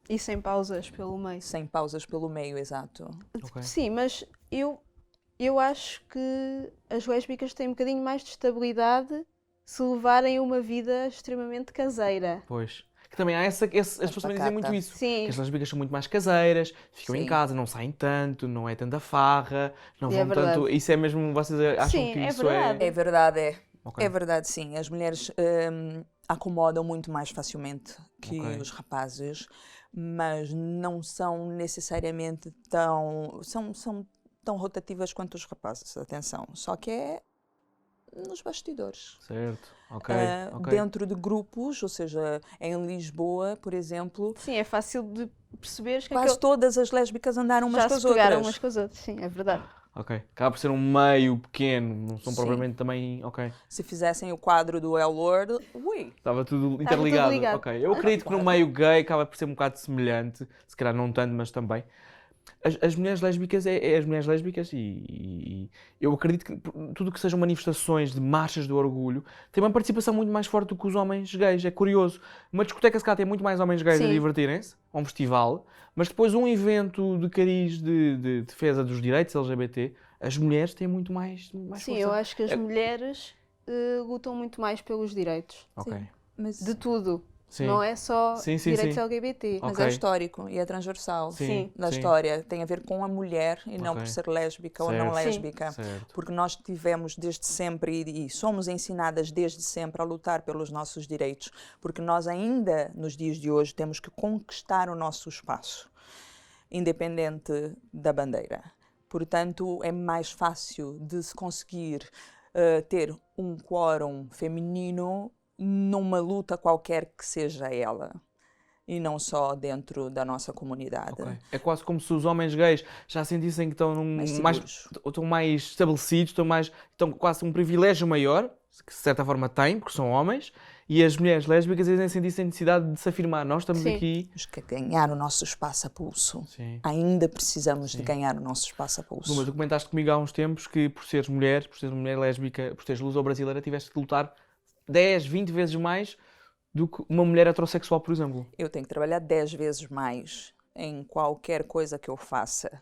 E sem pausas pelo meio. sem pausas pelo meio, exato. Ok. Sim, mas eu acho que as lésbicas têm um bocadinho mais de estabilidade se levarem uma vida extremamente caseira. Pois. Que também há as pessoas também dizem muito pacata. isso. Sim, Que as lésbicas são muito mais caseiras, ficam em Sim. casa, não saem tanto, não é tanta farra, não É vão verdade. tanto. Isso é mesmo, vocês acham Sim, que é isso verdade. É verdade, é. Ok. É verdade, sim. As mulheres acomodam muito mais facilmente que Ok. os rapazes, mas não são necessariamente tão... São tão rotativas quanto os rapazes, atenção. Só que é nos bastidores. Certo, ok, ok. Dentro de grupos, ou seja, em Lisboa, por exemplo, sim, é fácil de perceberes que quase todas as lésbicas andaram umas já com as se pegaram outras. umas com as outras. Sim, é verdade. Ok. Acaba por ser um meio pequeno, não são Sim. propriamente também. Ok. Se fizessem o quadro do L-Word, ui, Estava tudo tudo interligado. ligado. Ok. Eu acredito que no meio gay acaba por ser um bocado semelhante, se calhar não tanto, mas também. as mulheres lésbicas é as mulheres lésbicas e eu acredito que tudo que sejam manifestações de marchas de orgulho tem uma participação muito mais forte do que os homens gays. É curioso. Uma discoteca se calhar tem muito mais homens gays a Sim. divertirem-se, a um festival, mas depois um evento de cariz de defesa dos direitos LGBT, as mulheres têm muito mais Sim, força. eu acho que as mulheres lutam muito mais pelos direitos. Ok. Sim. Mas, De tudo. Sim. Não é só Sim, sim, direitos sim. LGBT. mas Ok. é histórico e é transversal Sim, da sim. história. Tem a ver com a mulher e não Ok. por ser lésbica ou não Certo. Sim. lésbica. Certo. Porque nós tivemos desde sempre e somos ensinadas desde sempre a lutar pelos nossos direitos. Porque nós ainda, nos dias de hoje, temos que conquistar o nosso espaço, independente da bandeira. Portanto, é mais fácil de se conseguir ter um quórum feminino numa luta qualquer que seja ela. E não só dentro da nossa comunidade. Ok. É quase como se os homens gays já sentissem que estão estão mais estabelecidos, estão quase um privilégio maior, que de certa forma têm, porque são homens, e as mulheres lésbicas ainda sentissem necessidade de se afirmar. Nós estamos Sim. aqui. Temos que ganhar o nosso espaço a pulso. Sim. Ainda precisamos de Sim. ganhar o nosso espaço a pulso. Luma, tu comentaste comigo há uns tempos que por seres mulher lésbica, por seres luso-brasileira, tiveste que lutar 10, 20 vezes mais do que uma mulher heterossexual, por exemplo. Eu tenho que trabalhar 10 vezes mais em qualquer coisa que eu faça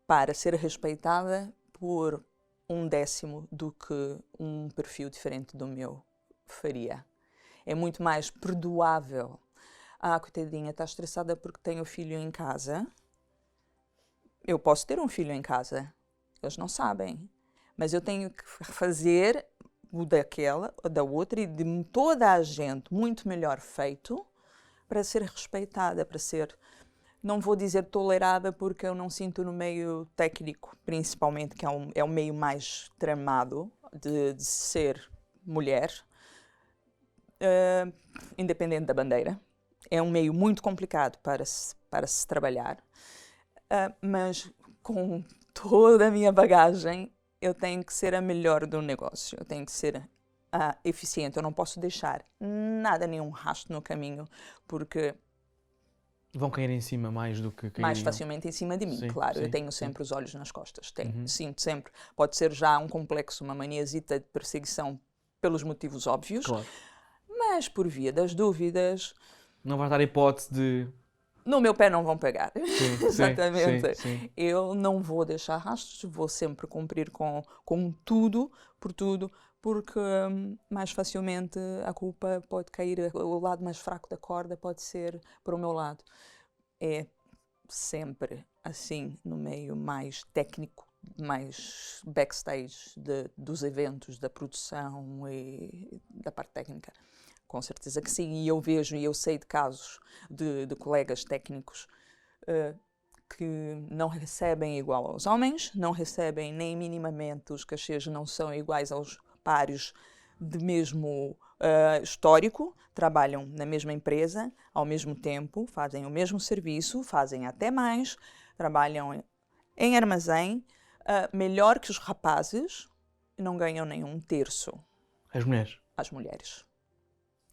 para ser respeitada por 1/10 do que um perfil diferente do meu faria. É muito mais perdoável. Ah, coitadinha, está estressada porque tem o filho em casa. Eu posso ter um filho em casa. Eles não sabem. Mas eu tenho que fazer o daquela, o da outra e de toda a gente muito melhor feito para ser respeitada, para ser, não vou dizer tolerada porque eu não sinto no meio técnico, principalmente, que é o meio mais tramado de ser mulher, independente da bandeira. É um meio muito complicado para se trabalhar, mas com toda a minha bagagem eu tenho que ser a melhor do negócio, eu tenho que ser eficiente, eu não posso deixar nada, nenhum rastro no caminho, porque Vão cair em cima mais do que mais cairiam. facilmente em cima de mim, Sim, claro, eu sim, tenho sim. sempre os olhos nas costas, tenho, Uhum. sinto sempre, pode ser já um complexo, uma maniazita de perseguição pelos motivos óbvios, Claro. mas por via das dúvidas, Não vai dar hipótese de... no meu pé não vão pegar. Sim, Exatamente. Sim, sim. Eu não vou deixar rastros, vou sempre cumprir com tudo, por tudo, porque mais facilmente a culpa pode cair, o lado mais fraco da corda pode ser para o meu lado. É sempre assim, no meio mais técnico, mais backstage dos eventos, da produção e da parte técnica. Com certeza que sim, e eu vejo e eu sei de casos de colegas técnicos que não recebem igual aos homens, não recebem nem minimamente, os cachês não são iguais aos páreos de mesmo histórico, trabalham na mesma empresa, ao mesmo tempo, fazem o mesmo serviço, fazem até mais, trabalham em armazém, melhor que os rapazes, e não ganham nem 1/3 As mulheres. as mulheres.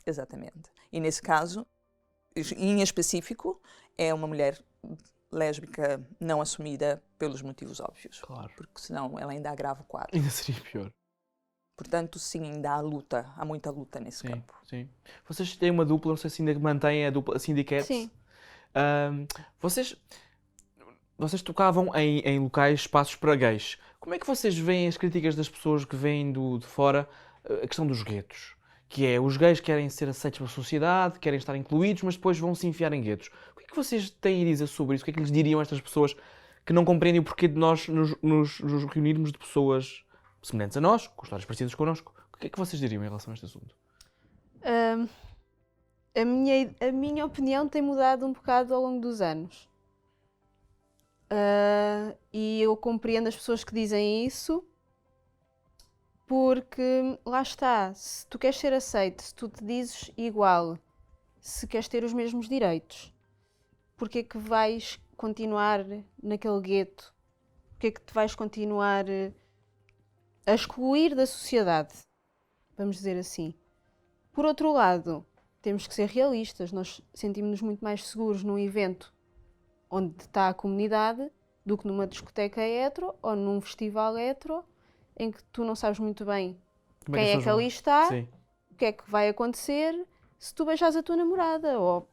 Exatamente. E nesse caso, em específico, é uma mulher lésbica não assumida pelos motivos óbvios. Claro. Porque senão ela ainda agrava o quadro. Ainda seria pior. Portanto, sim, ainda há luta, há muita luta nesse Sim, campo. sim. Vocês têm uma dupla, não sei se ainda mantêm a dupla Syndicates. Sim. Vocês tocavam em locais, espaços para gays. Como é que vocês veem as críticas das pessoas que vêm de fora, a questão dos guetos? Que é, os gays querem ser aceitos pela sociedade, querem estar incluídos, mas depois vão se enfiar em guetos. O que é que vocês têm a dizer sobre isso? O que é que lhes diriam a estas pessoas que não compreendem o porquê de nós nos reunirmos de pessoas semelhantes a nós, com histórias parecidas connosco? O que é que vocês diriam em relação a este assunto? A minha opinião tem mudado um bocado ao longo dos anos. E eu compreendo as pessoas que dizem isso, porque lá está, se tu queres ser aceito, se tu te dizes igual, se queres ter os mesmos direitos, porque é que vais continuar naquele gueto? Porque é que te vais continuar a excluir da sociedade? Vamos dizer assim. Por outro lado, temos que ser realistas, nós sentimos-nos muito mais seguros num evento onde está a comunidade, do que numa discoteca hetero ou num festival hetero, em que tu não sabes muito bem Como quem as é pessoas que vão? ali está, Sim. o que é que vai acontecer se tu beijares a tua namorada, Ou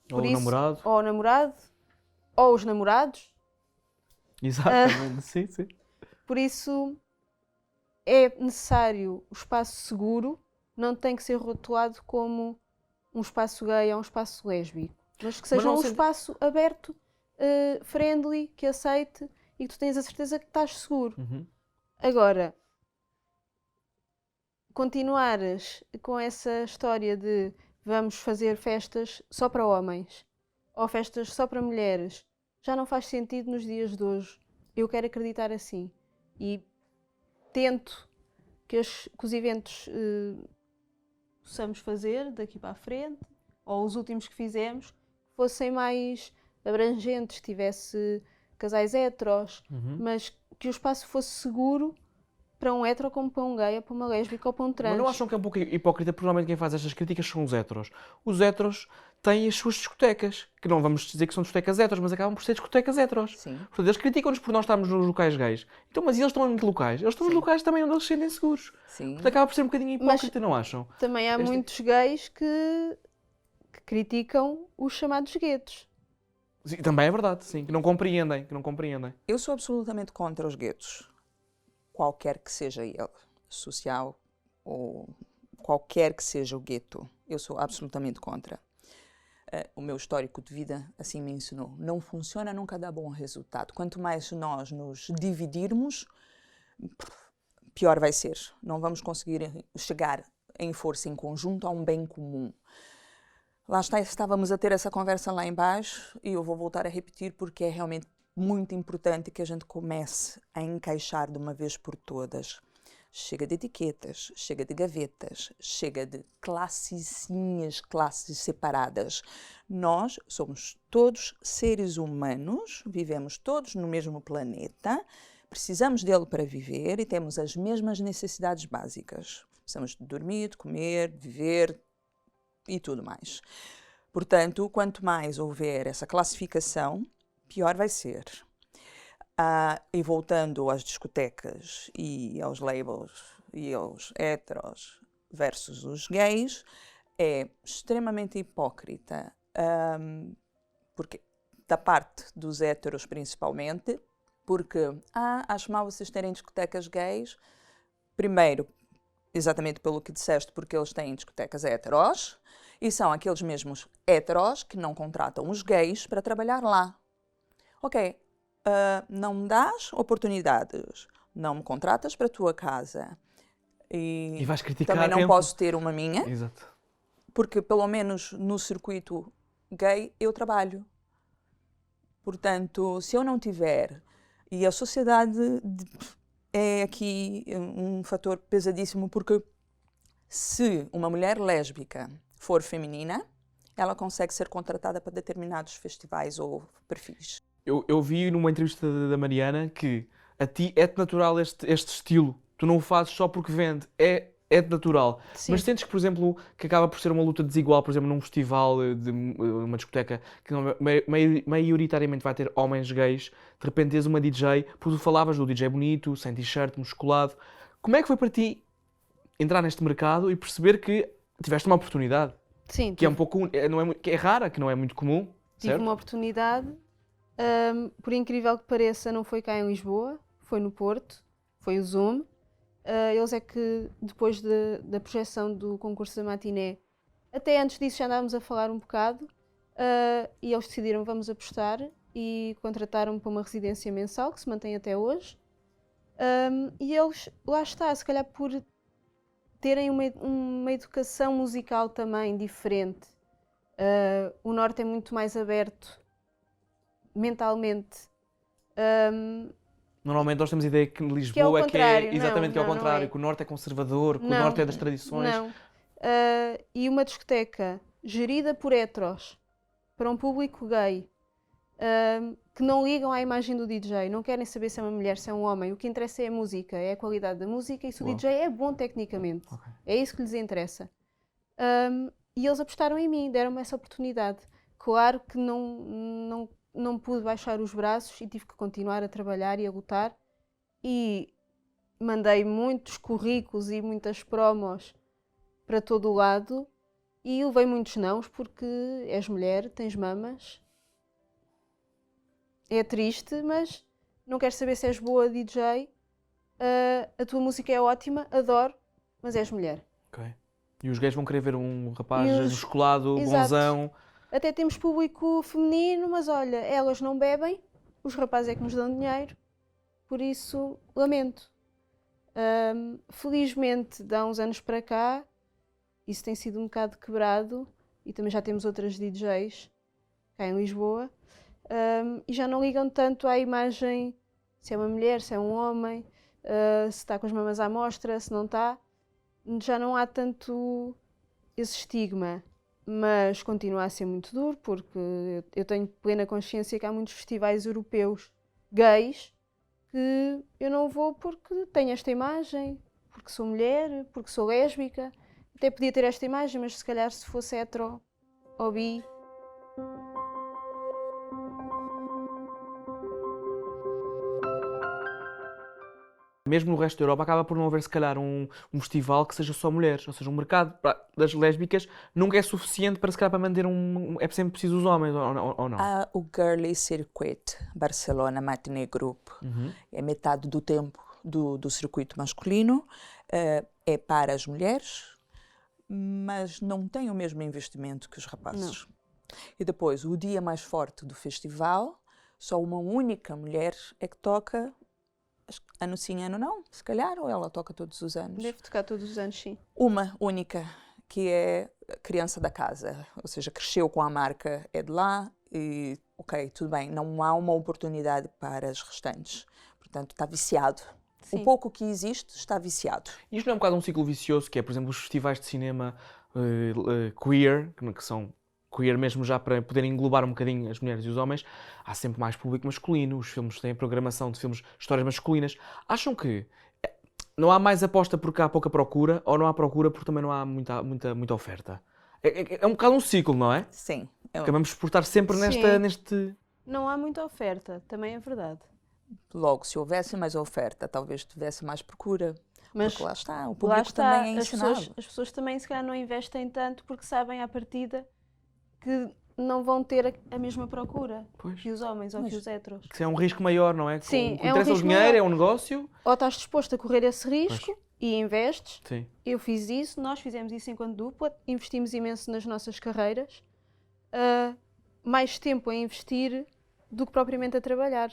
por o isso, namorado. ou o namorado, ou os namorados. Exatamente, sim, sim. Por isso é necessário o espaço seguro, não tem que ser rotulado como um espaço gay ou um espaço lésbico, mas que Mas seja não um sente- espaço aberto, friendly, que aceite e que tu tenhas a certeza que estás seguro. Uhum. Agora, continuares com essa história de vamos fazer festas só para homens ou festas só para mulheres, já não faz sentido nos dias de hoje. Eu quero acreditar assim e tento que os eventos possamos fazer daqui para a frente, ou os últimos que fizemos, fossem mais abrangentes, tivesse casais heteros, Uhum. mas que o espaço fosse seguro para um hetero como para um gay, ou para uma lésbica ou para um Mas não trans. acham que é um pouco hipócrita? Porque normalmente quem faz estas críticas são os héteros. Os héteros têm as suas discotecas, que não vamos dizer que são discotecas héteros, mas acabam por ser discotecas héteros. Sim. Portanto, eles criticam-nos por nós estarmos nos locais gays. Então, mas eles estão em que locais? Eles estão nos Sim. locais também onde eles se sentem seguros. Sim. Portanto, acaba por ser um bocadinho hipócrita, não acham? Também há Este- muitos gays que criticam os chamados guetos. Sim, também é verdade, sim. Que não compreendem, que não compreendem. Eu sou absolutamente contra os guetos, qualquer que seja ele, social ou qualquer que seja o gueto. Eu sou absolutamente contra. O meu histórico de vida assim me ensinou. Não funciona, nunca dá bom resultado. Quanto mais nós nos dividirmos, pior vai ser. Não vamos conseguir chegar em força, em conjunto, a um bem comum. Lá está, estávamos a ter essa conversa lá embaixo e eu vou voltar a repetir porque é realmente muito importante que a gente comece a encaixar de uma vez por todas. Chega de etiquetas, chega de gavetas, chega de classezinhas, classes separadas. Nós somos todos seres humanos, vivemos todos no mesmo planeta, precisamos dele para viver e temos as mesmas necessidades básicas. Precisamos de dormir, de comer, de viver e tudo mais. Portanto, quanto mais houver essa classificação, pior vai ser. E voltando às discotecas e aos labels e aos heteros versus os gays, é extremamente hipócrita, porque da parte dos heteros principalmente, porque acho mal vocês terem discotecas gays, primeiro, exatamente pelo que disseste, porque eles têm discotecas heteros, e são aqueles mesmos heteros que não contratam os gays para trabalhar lá. Ok, não me dás oportunidades, não me contratas para a tua casa E vais criticar também não quem- posso ter uma minha, Exato. porque pelo menos no circuito gay eu trabalho. Portanto, se eu não tiver, e a sociedade é aqui um fator pesadíssimo, porque se uma mulher lésbica for feminina, ela consegue ser contratada para determinados festivais ou perfis. Eu vi numa entrevista da Mariana que a ti é-te natural este estilo. Tu não o fazes só porque vende. É-te natural. Sim. Mas sentes que, por exemplo, que acaba por ser uma luta desigual, por exemplo, num festival de uma discoteca que maioritariamente vai ter homens gays, de repente tens uma DJ, porque tu falavas do DJ bonito, sem t-shirt, musculado. Como é que foi para ti entrar neste mercado e perceber que tiveste uma oportunidade? Sim, Que é um pouco, que é rara, que não é muito comum, tive certo? uma oportunidade, por incrível que pareça, não foi cá em Lisboa, foi no Porto, foi o Zoom. Eles é que, depois da projeção do concurso da Matiné, até antes disso já andávamos a falar um bocado, e eles decidiram vamos apostar e contrataram-me para uma residência mensal, que se mantém até hoje. E eles, lá está, se calhar por terem uma educação musical também diferente. O Norte é muito mais aberto mentalmente. Normalmente nós temos a ideia que Que é o Lisboa contrário. exatamente que é o Não, não contrário, é. que o Norte é conservador, que o Não, Norte é das tradições. Não. E uma discoteca gerida por heteros, para um público gay, que não ligam à imagem do DJ, não querem saber se é uma mulher, se é um homem. O que interessa é a música, é a qualidade da música e se o Uau. DJ é bom tecnicamente. Ok. É isso que lhes interessa. E eles apostaram em mim, deram-me essa oportunidade. Claro que não não pude baixar os braços e tive que continuar a trabalhar e a lutar. E mandei muitos currículos e muitas promos para todo o lado e levei muitos nãos porque és mulher, tens mamas. É triste, mas não quero saber se és boa DJ. A tua música é ótima, adoro, mas és mulher. Ok. E os gays vão querer ver um rapaz E os- musculado, Exato. bonzão. Até temos público feminino, mas olha, elas não bebem, os rapazes é que nos dão dinheiro, por isso lamento. Felizmente, de há uns anos para cá, isso tem sido um bocado quebrado e também já temos outras DJs cá em Lisboa e já não ligam tanto à imagem se é uma mulher, se é um homem, se está com as mamas à mostra, se não está. Já não há tanto esse estigma, mas continua a ser muito duro porque eu tenho plena consciência que há muitos festivais europeus gays que eu não vou porque tenho esta imagem, porque sou mulher, porque sou lésbica. Até podia ter esta imagem, mas se calhar se fosse hetero ou bi. Mesmo no resto da Europa acaba por não haver, se calhar, um festival que seja só mulheres. Ou seja, um mercado das lésbicas nunca é suficiente para, se calhar, para manter é sempre preciso os homens, ou não? Há o Girly Circuit Barcelona Matinee Group. É metade do tempo do circuito masculino. É para as mulheres, mas não tem o mesmo investimento que os rapazes. E depois, o dia mais forte do festival, só uma única mulher é que toca, ano sim, ano não, se calhar, ou ela toca todos os anos. Deve tocar todos os anos, sim. Uma única, que é criança da casa, ou seja, cresceu com a marca, é de lá e, ok, tudo bem, não há uma oportunidade para as restantes. Portanto, está viciado. Sim. O pouco que existe está viciado. Isto não é um bocado um ciclo vicioso, que é, por exemplo, os festivais de cinema queer, que são queer mesmo já para poderem englobar um bocadinho as mulheres e os homens, há sempre mais público masculino, os filmes têm a programação de filmes, histórias masculinas. Acham que não há mais aposta porque há pouca procura, ou não há procura porque também não há muita oferta? É um bocado um ciclo, não é? Sim. Acabamos por estar sempre Sim. neste... Não há muita oferta, também é verdade. Logo, se houvesse mais oferta, talvez tivesse mais procura. Mas porque lá está, o lá público está, também é ensinado. as pessoas também se calhar não investem tanto porque sabem à partida que não vão ter a mesma procura Pois. que os homens ou que os heteros. Que é um risco maior, não é? Sim, O que é um interessa o risco dinheiro, maior. é um negócio. Ou estás disposto a correr esse risco Pois. e investes. Sim. Eu fiz isso, nós fizemos isso enquanto dupla, investimos imenso nas nossas carreiras, mais tempo a investir do que propriamente a trabalhar.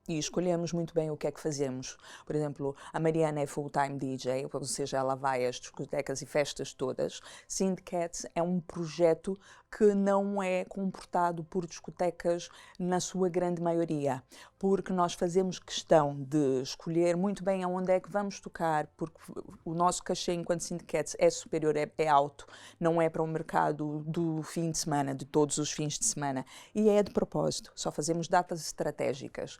E escolhemos muito bem o que é que fazemos. Por exemplo, a Mariana é full-time DJ, ou seja, ela vai às discotecas e festas todas. Syndicats é um projeto que não é comportado por discotecas na sua grande maioria, porque nós fazemos questão de escolher muito bem aonde é que vamos tocar, porque o nosso cachê enquanto Syndicats é superior, é alto, não é para o mercado do fim de semana, de todos os fins de semana, e é de propósito, só fazemos datas estratégicas.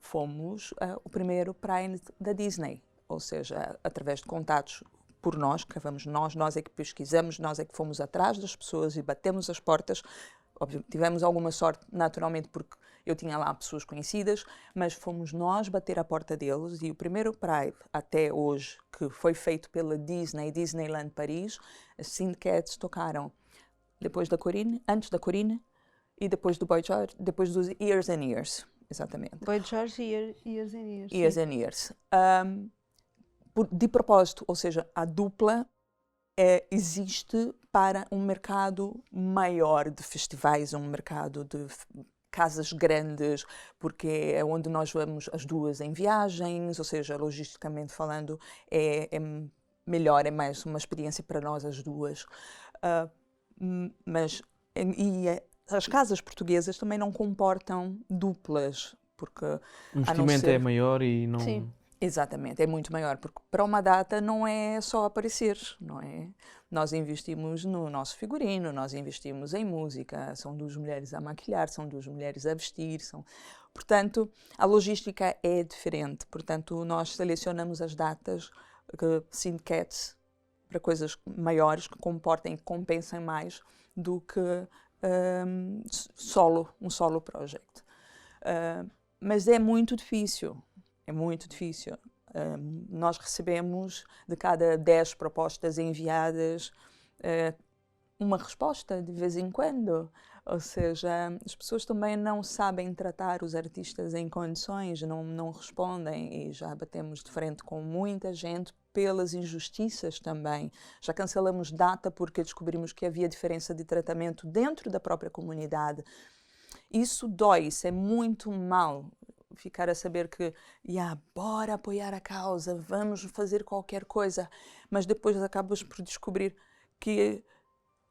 Fomos o primeiro Prime da Disney, ou seja, através de contatos por nós, que vamos nós é que pesquisamos, nós é que fomos atrás das pessoas e batemos as portas. Óbvio, tivemos alguma sorte, naturalmente, porque eu tinha lá pessoas conhecidas, mas fomos nós bater a porta deles e o primeiro Pride, até hoje, que foi feito pela Disney, Disneyland Paris, as Syndicats tocaram depois da Corine, antes da Corine e depois do Boy George, depois dos Years and Years, exatamente. Boy George e Years and Years. Years and Years. De propósito, ou seja, a dupla existe para um mercado maior de festivais, um mercado de casas grandes, porque é onde nós vamos as duas em viagens, ou seja, logisticamente falando, é melhor, é mais uma experiência para nós as duas. As casas portuguesas também não comportam duplas, porque O investimento é maior e não... Sim. Exatamente, é muito maior, porque para uma data não é só aparecer, não é? Nós investimos no nosso figurino, nós investimos em música, são duas mulheres a maquilhar, são duas mulheres a vestir, Portanto, a logística é diferente, portanto, nós selecionamos as datas Syndicats para coisas maiores que comportem, que compensem mais do que um solo project. Mas é muito difícil, é muito difícil. Nós recebemos, de cada 10 propostas enviadas, uma resposta de vez em quando. Ou seja, as pessoas também não sabem tratar os artistas em condições, não respondem, e já batemos de frente com muita gente pelas injustiças também. Já cancelamos data porque descobrimos que havia diferença de tratamento dentro da própria comunidade. Isso dói, isso é muito mal. Ficar a saber que, bora apoiar a causa, vamos fazer qualquer coisa, mas depois acabas por descobrir que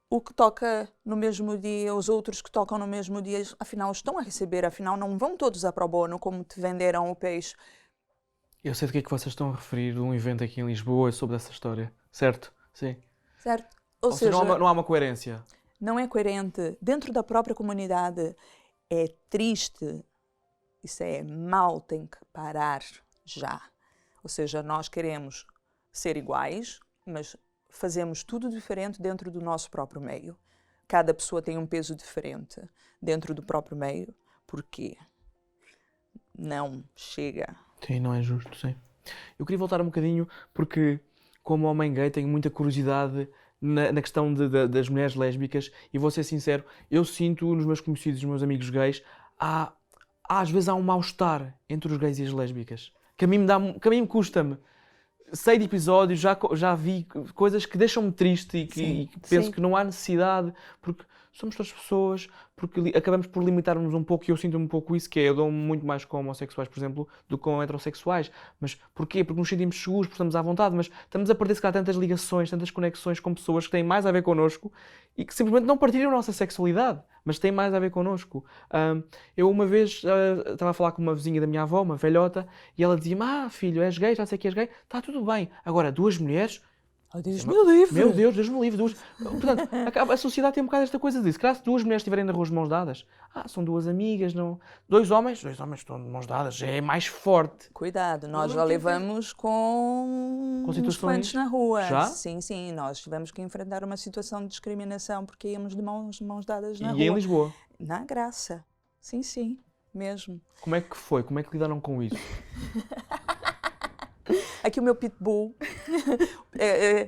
o que toca no mesmo dia, os outros que tocam no mesmo dia, afinal estão a receber, afinal não vão todos a pro bono como te venderam o peixe. Eu sei do que é que vocês estão a referir, de um evento aqui em Lisboa sobre essa história, certo? Sim. Certo? Ou seja, não há uma coerência. Não é coerente. Dentro da própria comunidade é triste. Isso é mau, tem que parar já. Ou seja, nós queremos ser iguais, mas fazemos tudo diferente dentro do nosso próprio meio. Cada pessoa tem um peso diferente dentro do próprio meio. Porquê? Não chega. Sim, não é justo, sim. Eu queria voltar um bocadinho porque, como homem gay, tenho muita curiosidade na questão das mulheres lésbicas e vou ser sincero, eu sinto nos meus conhecidos, nos meus amigos gays, às vezes há um mal-estar entre os gays e as lésbicas. Que a mim me custa-me. Sei de episódios, já vi coisas que deixam-me triste e que penso que não há necessidade, porque somos todas pessoas, porque acabamos por limitar-nos um pouco, e eu sinto um pouco isso, que é, eu dou-me muito mais com homossexuais, por exemplo, do que com heterossexuais. Mas porquê? Porque nos sentimos seguros, porque estamos à vontade, mas estamos a perder, se calhar, tantas ligações, tantas conexões com pessoas que têm mais a ver connosco e que simplesmente não partilham a nossa sexualidade, mas têm mais a ver connosco. Eu uma vez estava a falar com uma vizinha da minha avó, uma velhota, e ela dizia-me, filho, és gay, já sei que és gay, está tudo bem. Agora, 2 mulheres... Deus me livre! Meu Deus, Deus me livre. Portanto, a sociedade tem um bocado esta coisa de, se calhar, se 2 mulheres estiverem na rua de mãos dadas, são 2 amigas, não... 2 homens estão de mãos dadas, é mais forte. Cuidado, nós já levamos com situações quantos na rua. Já? Sim, nós tivemos que enfrentar uma situação de discriminação porque íamos de mãos dadas na rua. E em Lisboa? Na Graça. Sim, mesmo. Como é que foi? Como é que lidaram com isso? Aqui o meu pitbull,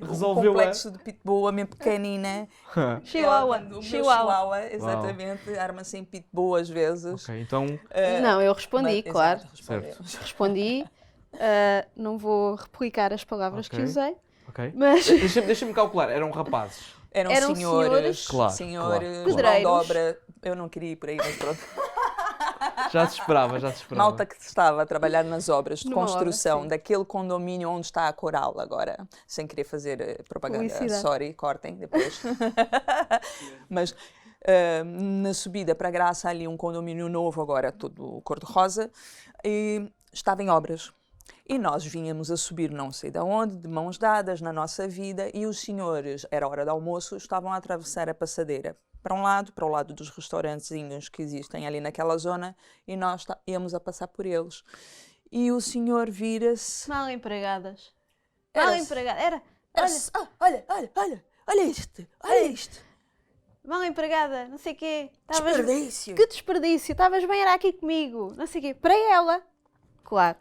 Resolveu o complexo de pitbull, a minha pequenina. Chihuahua. O meu chihuahua, exatamente, arma-se em pitbull às vezes. Ok, então... Não, eu respondi, Mas, claro. exato, respondemos. Respondi. Não vou replicar as palavras que usei, Ok. mas Deixa-me calcular, eram rapazes. Eram senhores, Claro, senhores, claro. mão de obra. Eu não queria ir por aí, mas pronto. Já se esperava. Malta que estava a trabalhar nas obras de Numa obra, construção sim. daquele condomínio onde está a Coral agora, sem querer fazer propaganda, Publicidade. sorry, cortem depois. Mas na subida para a Graça, há ali um condomínio novo agora, todo cor-de-rosa, e estava em obras. E nós vínhamos a subir não sei de onde, de mãos dadas na nossa vida, e os senhores, era hora de almoço, estavam a atravessar a passadeira para o lado dos restaurantezinhos que existem ali naquela zona, e nós íamos a passar por eles. E o senhor vira-se... mal empregadas. Era- Mal empregada. Era, olha isto. mal empregada, não sei o quê. Desperdício. Que desperdício, estavas bem, era aqui comigo, não sei o quê. Para ela, claro.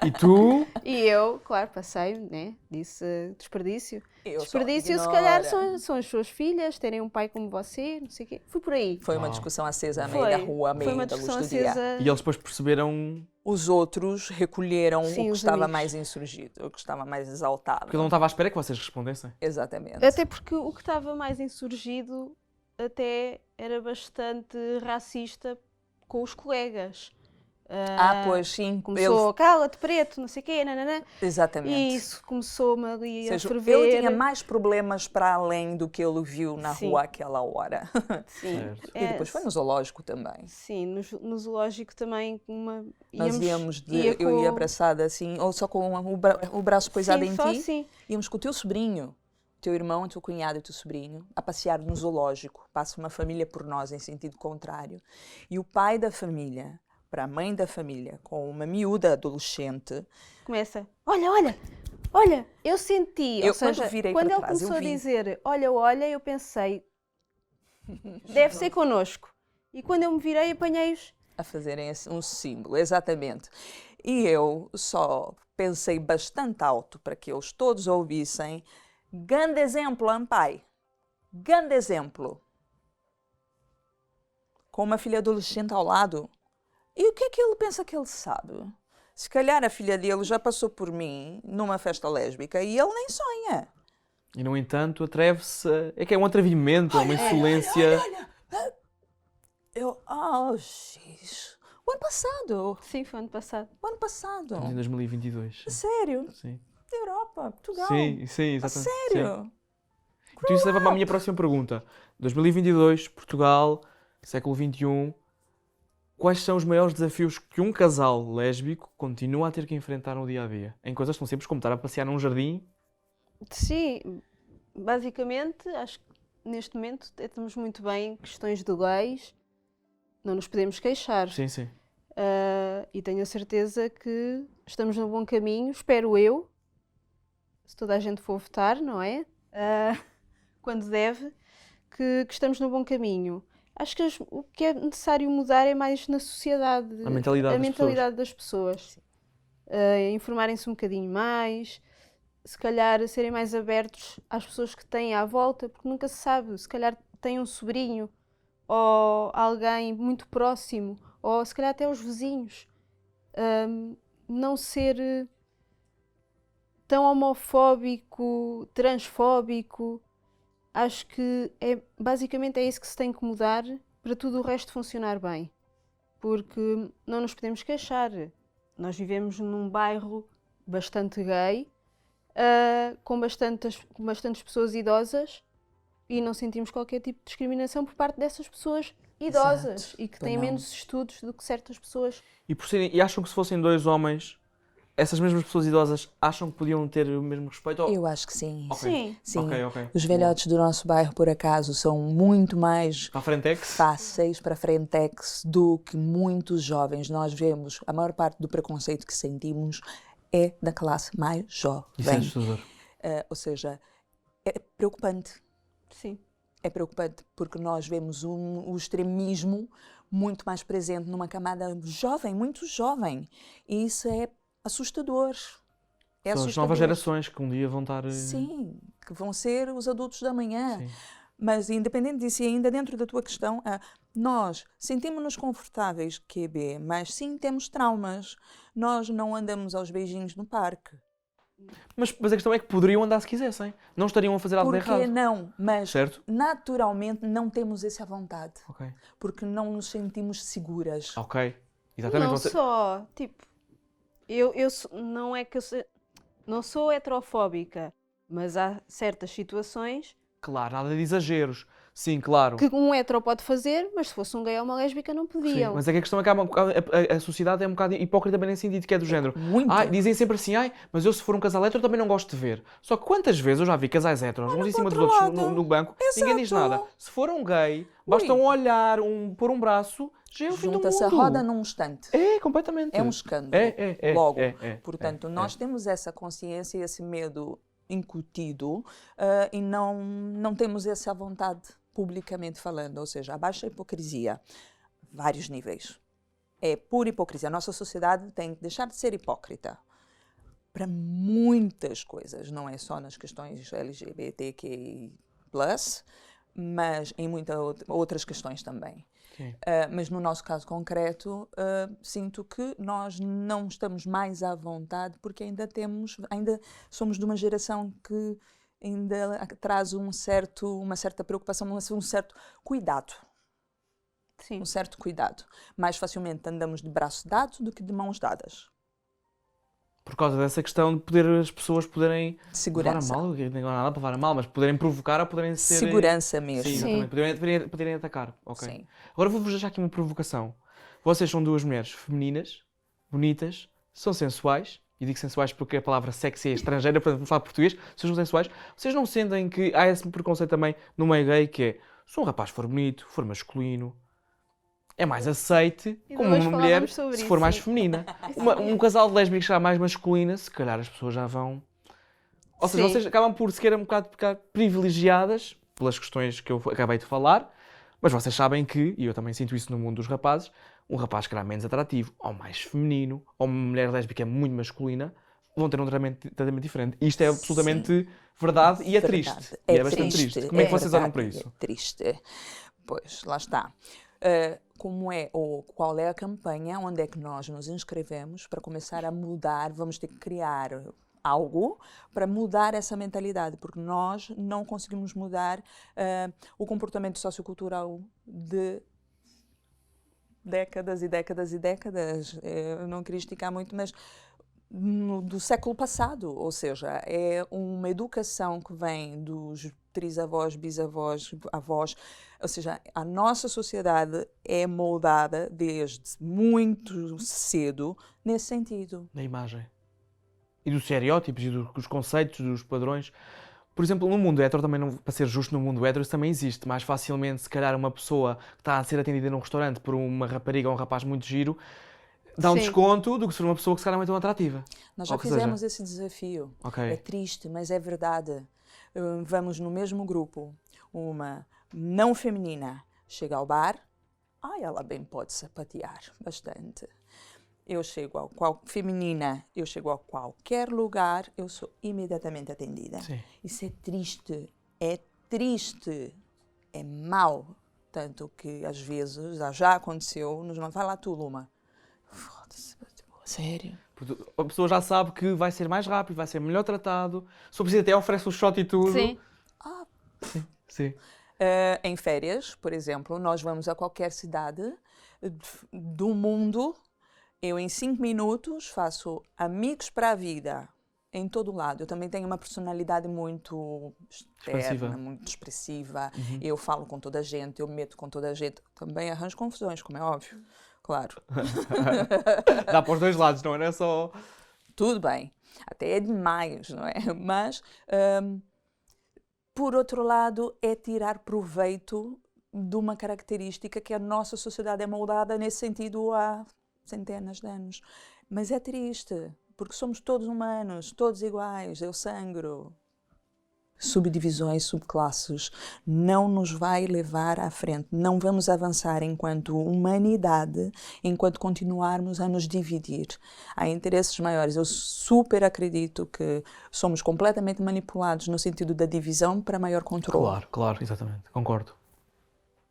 E tu? E eu, claro, passei, né? Disse desperdício. Eu só Desperdício, se ignora. calhar, são as suas filhas, terem um pai como você, não sei o quê. Fui por aí. Foi uma discussão acesa a meio da rua, a Foi meio uma da luz discussão do dia. acesa. E eles depois perceberam... Os outros recolheram Sim, o que os estava amigos. mais insurgido, o que estava mais exaltado. Porque ele não estava à espera que vocês respondessem. Exatamente. Até porque o que estava mais insurgido até era bastante racista com os colegas. Pois sim. Começou, cala-te preto, não sei o quê, nananã. Exatamente. E isso começou-me ali Ou a seja, ferver. ele tinha mais problemas para além do que ele viu na Sim. rua àquela hora. Sim. Certo. E depois foi no zoológico também. Sim, no zoológico também. Nós íamos ia eu ia com- abraçada assim, ou só com o braço coisado Sim, em só ti. assim. Íamos com o teu sobrinho, teu irmão, o teu cunhado e o teu sobrinho, a passear no zoológico. Passa uma família por nós em sentido contrário. E o pai da família, para a mãe da família, com uma miúda adolescente, Começa, olha, eu senti, Eu, ou seja, quando virei quando para ele trás, eu começou a vi. dizer, olha, eu pensei, Deve ser connosco. E quando eu me virei, apanhei-os. A fazerem um símbolo, exatamente. E eu só pensei bastante alto para que eles todos ouvissem. Grande exemplo, pai. Grande exemplo. Com uma filha adolescente ao lado. E o que é que ele pensa que ele sabe? Se calhar a filha dele já passou por mim numa festa lésbica e ele nem sonha. E, no entanto, atreve-se... É que é um atrevimento, é uma insolência... Eu, jeez. O ano passado. Sim, foi ano passado. O ano passado. Estamos em 2022. A sério. Sim. Europa, Portugal. Sim, A exatamente. sério. Sim. Então isso leva-me à minha próxima pergunta. 2022, Portugal, século XXI. Quais são os maiores desafios que um casal lésbico continua a ter que enfrentar no dia-a-dia? Em coisas tão simples como estar a passear num jardim. Sim, basicamente, acho que neste momento estamos muito bem em questões de leis, não nos podemos queixar. Sim, sim. E tenho a certeza que estamos no bom caminho, espero eu, se toda a gente for votar, não é? Quando deve, que estamos no bom caminho. Acho que o que é necessário mudar é mais na sociedade, A mentalidade das pessoas. Informarem-se um bocadinho mais, se calhar serem mais abertos às pessoas que têm à volta, porque nunca se sabe, se calhar tem um sobrinho ou alguém muito próximo, ou se calhar até os vizinhos. Não ser tão homofóbico, transfóbico. Acho que basicamente é isso que se tem que mudar para tudo o resto funcionar bem. Porque não nos podemos queixar. Nós vivemos num bairro bastante gay, com bastantes pessoas idosas, e não sentimos qualquer tipo de discriminação por parte dessas pessoas idosas. Exato. E que têm menos estudos do que certas pessoas. E acham que se fossem dois homens, essas mesmas pessoas idosas acham que podiam ter o mesmo respeito? Eu acho que sim. Ok. Sim. Sim. Ok. Os velhotes do nosso bairro, por acaso, são muito mais Para a Frentex? fáceis para a Frentex do que muitos jovens. Nós vemos, a maior parte do preconceito que sentimos é da classe mais jovem. Isso é assustador. Ou seja, é preocupante. Sim. É preocupante porque nós vemos o extremismo muito mais presente numa camada jovem, muito jovem. E isso é assustador. É São as assustador. novas gerações que um dia vão estar... Sim, que vão ser os adultos da manhã. Sim. Mas, independente disso, e ainda dentro da tua questão, nós sentimos-nos confortáveis, QB, mas sim temos traumas. Nós não andamos aos beijinhos no parque. Mas a questão é que poderiam andar se quisessem. Não estariam a fazer algo de Por que errado. não? Mas, Certo? naturalmente, não temos essa vontade. Ok. Porque não nos sentimos seguras. Ok. Exatamente. Não só, tipo, não é que não sou heterofóbica, mas há certas situações Claro, nada de exageros. Sim, claro. que um hetero pode fazer, mas se fosse um gay ou uma lésbica não Sim, podiam. mas é que a questão é que a sociedade é um bocado hipócrita também nesse sentido, que é do género. Muito. Dizem sempre assim, mas eu se for um casal hétero também não gosto de ver. Só que quantas vezes eu já vi casais héteros, uns em cima dos outro outros lado. no banco, ninguém diz Exato. nada. Se for um gay, basta um olhar, pôr um braço, já é o fim do Junta-se a mundo. roda num instante. É, completamente. É um escândalo. É. Logo. É. Portanto, nós temos essa consciência, esse medo incutido e não temos essa vontade publicamente falando, ou seja, abaixa a hipocrisia, vários níveis. É pura hipocrisia. A nossa sociedade tem que deixar de ser hipócrita para muitas coisas, não é só nas questões LGBTQI+, mas em muitas outras questões também. Mas no nosso caso concreto, sinto que nós não estamos mais à vontade porque ainda somos de uma geração que ainda traz uma certa preocupação, um certo cuidado. Sim. Um certo cuidado. Mais facilmente andamos de braços dados do que de mãos dadas. Por causa dessa questão de as pessoas poderem Segurança. levar a mal, não há nada para levar a mal, mas poderem provocar ou poderem ser... Segurança mesmo. Sim, exatamente. Poderem atacar. Ok. Sim. Agora vou-vos deixar aqui uma provocação. Vocês são duas mulheres femininas, bonitas, são sensuais, e digo sensuais porque a palavra sexy é estrangeira, para falar português, vocês são sensuais. Vocês não sentem que há esse preconceito também no meio gay, que é, se um rapaz for bonito, for masculino, é mais aceite E como depois uma mulher falávamos sobre se isso, for mais sim. feminina. Um casal de lésbicos já mais masculina, se calhar as pessoas já vão... Ou seja, Sim. vocês acabam por sequer um bocado ficar privilegiadas pelas questões que eu acabei de falar, Mas vocês sabem que, e eu também sinto isso no mundo dos rapazes, um rapaz que era menos atrativo, ou mais feminino, ou uma mulher lésbica muito masculina, vão ter um tratamento diferente. Isto é absolutamente verdade e é Verdade. triste. E é bastante triste. Como é que vocês olham para verdade, isso? É triste. Pois, lá está. Como é ou qual é a campanha onde é que nós nos inscrevemos para começar a mudar? Vamos ter que criar algo para mudar essa mentalidade, porque nós não conseguimos mudar o comportamento sociocultural de décadas e décadas e décadas. Eu não queria esticar muito, mas do século passado, ou seja, é uma educação que vem dos trisavós, bisavós, avós, ou seja, a nossa sociedade é moldada desde muito cedo nesse sentido. Na imagem. E dos estereótipos e dos conceitos, dos padrões. Por exemplo, no mundo hétero, também não, para ser justo, no mundo hétero isso também existe. Mais facilmente, se calhar, uma pessoa que está a ser atendida num restaurante por uma rapariga ou um rapaz muito giro, dá um Sim. desconto do que se for uma pessoa que se calhar não é tão atrativa. Nós Ou já que seja. fizemos esse desafio. Ok. É triste, mas é verdade. Vamos no mesmo grupo, uma não feminina chega ao bar, ela bem pode sapatear bastante. Eu chego feminina, eu chego a qualquer lugar, eu sou imediatamente atendida. Sim. Isso é triste, é mau. Tanto que às vezes, já aconteceu, vai lá tu, Luma. Foda-se, sério? Porque a pessoa já sabe que vai ser mais rápido, vai ser melhor tratado. Se for preciso, até oferece o shot e tudo. Sim. Sim. Em férias, por exemplo, nós vamos a qualquer cidade do mundo. Eu, em 5 minutos, faço amigos para a vida, em todo lado. Eu também tenho uma personalidade muito externa, muito expressiva. Eu falo com toda a gente, eu me meto com toda a gente. Também arranjo confusões, como é óbvio. Claro. Dá para os dois lados, não é só... Tudo bem. Até é demais, não é? Mas, por outro lado, é tirar proveito de uma característica que a nossa sociedade é moldada nesse sentido há centenas de anos. Mas é triste, porque somos todos humanos, todos iguais, eu sangro. Subdivisões, subclasses, não nos vai levar à frente. Não vamos avançar enquanto humanidade, enquanto continuarmos a nos dividir. Há interesses maiores. Eu super acredito que somos completamente manipulados no sentido da divisão para maior controle. Claro, exatamente. Concordo.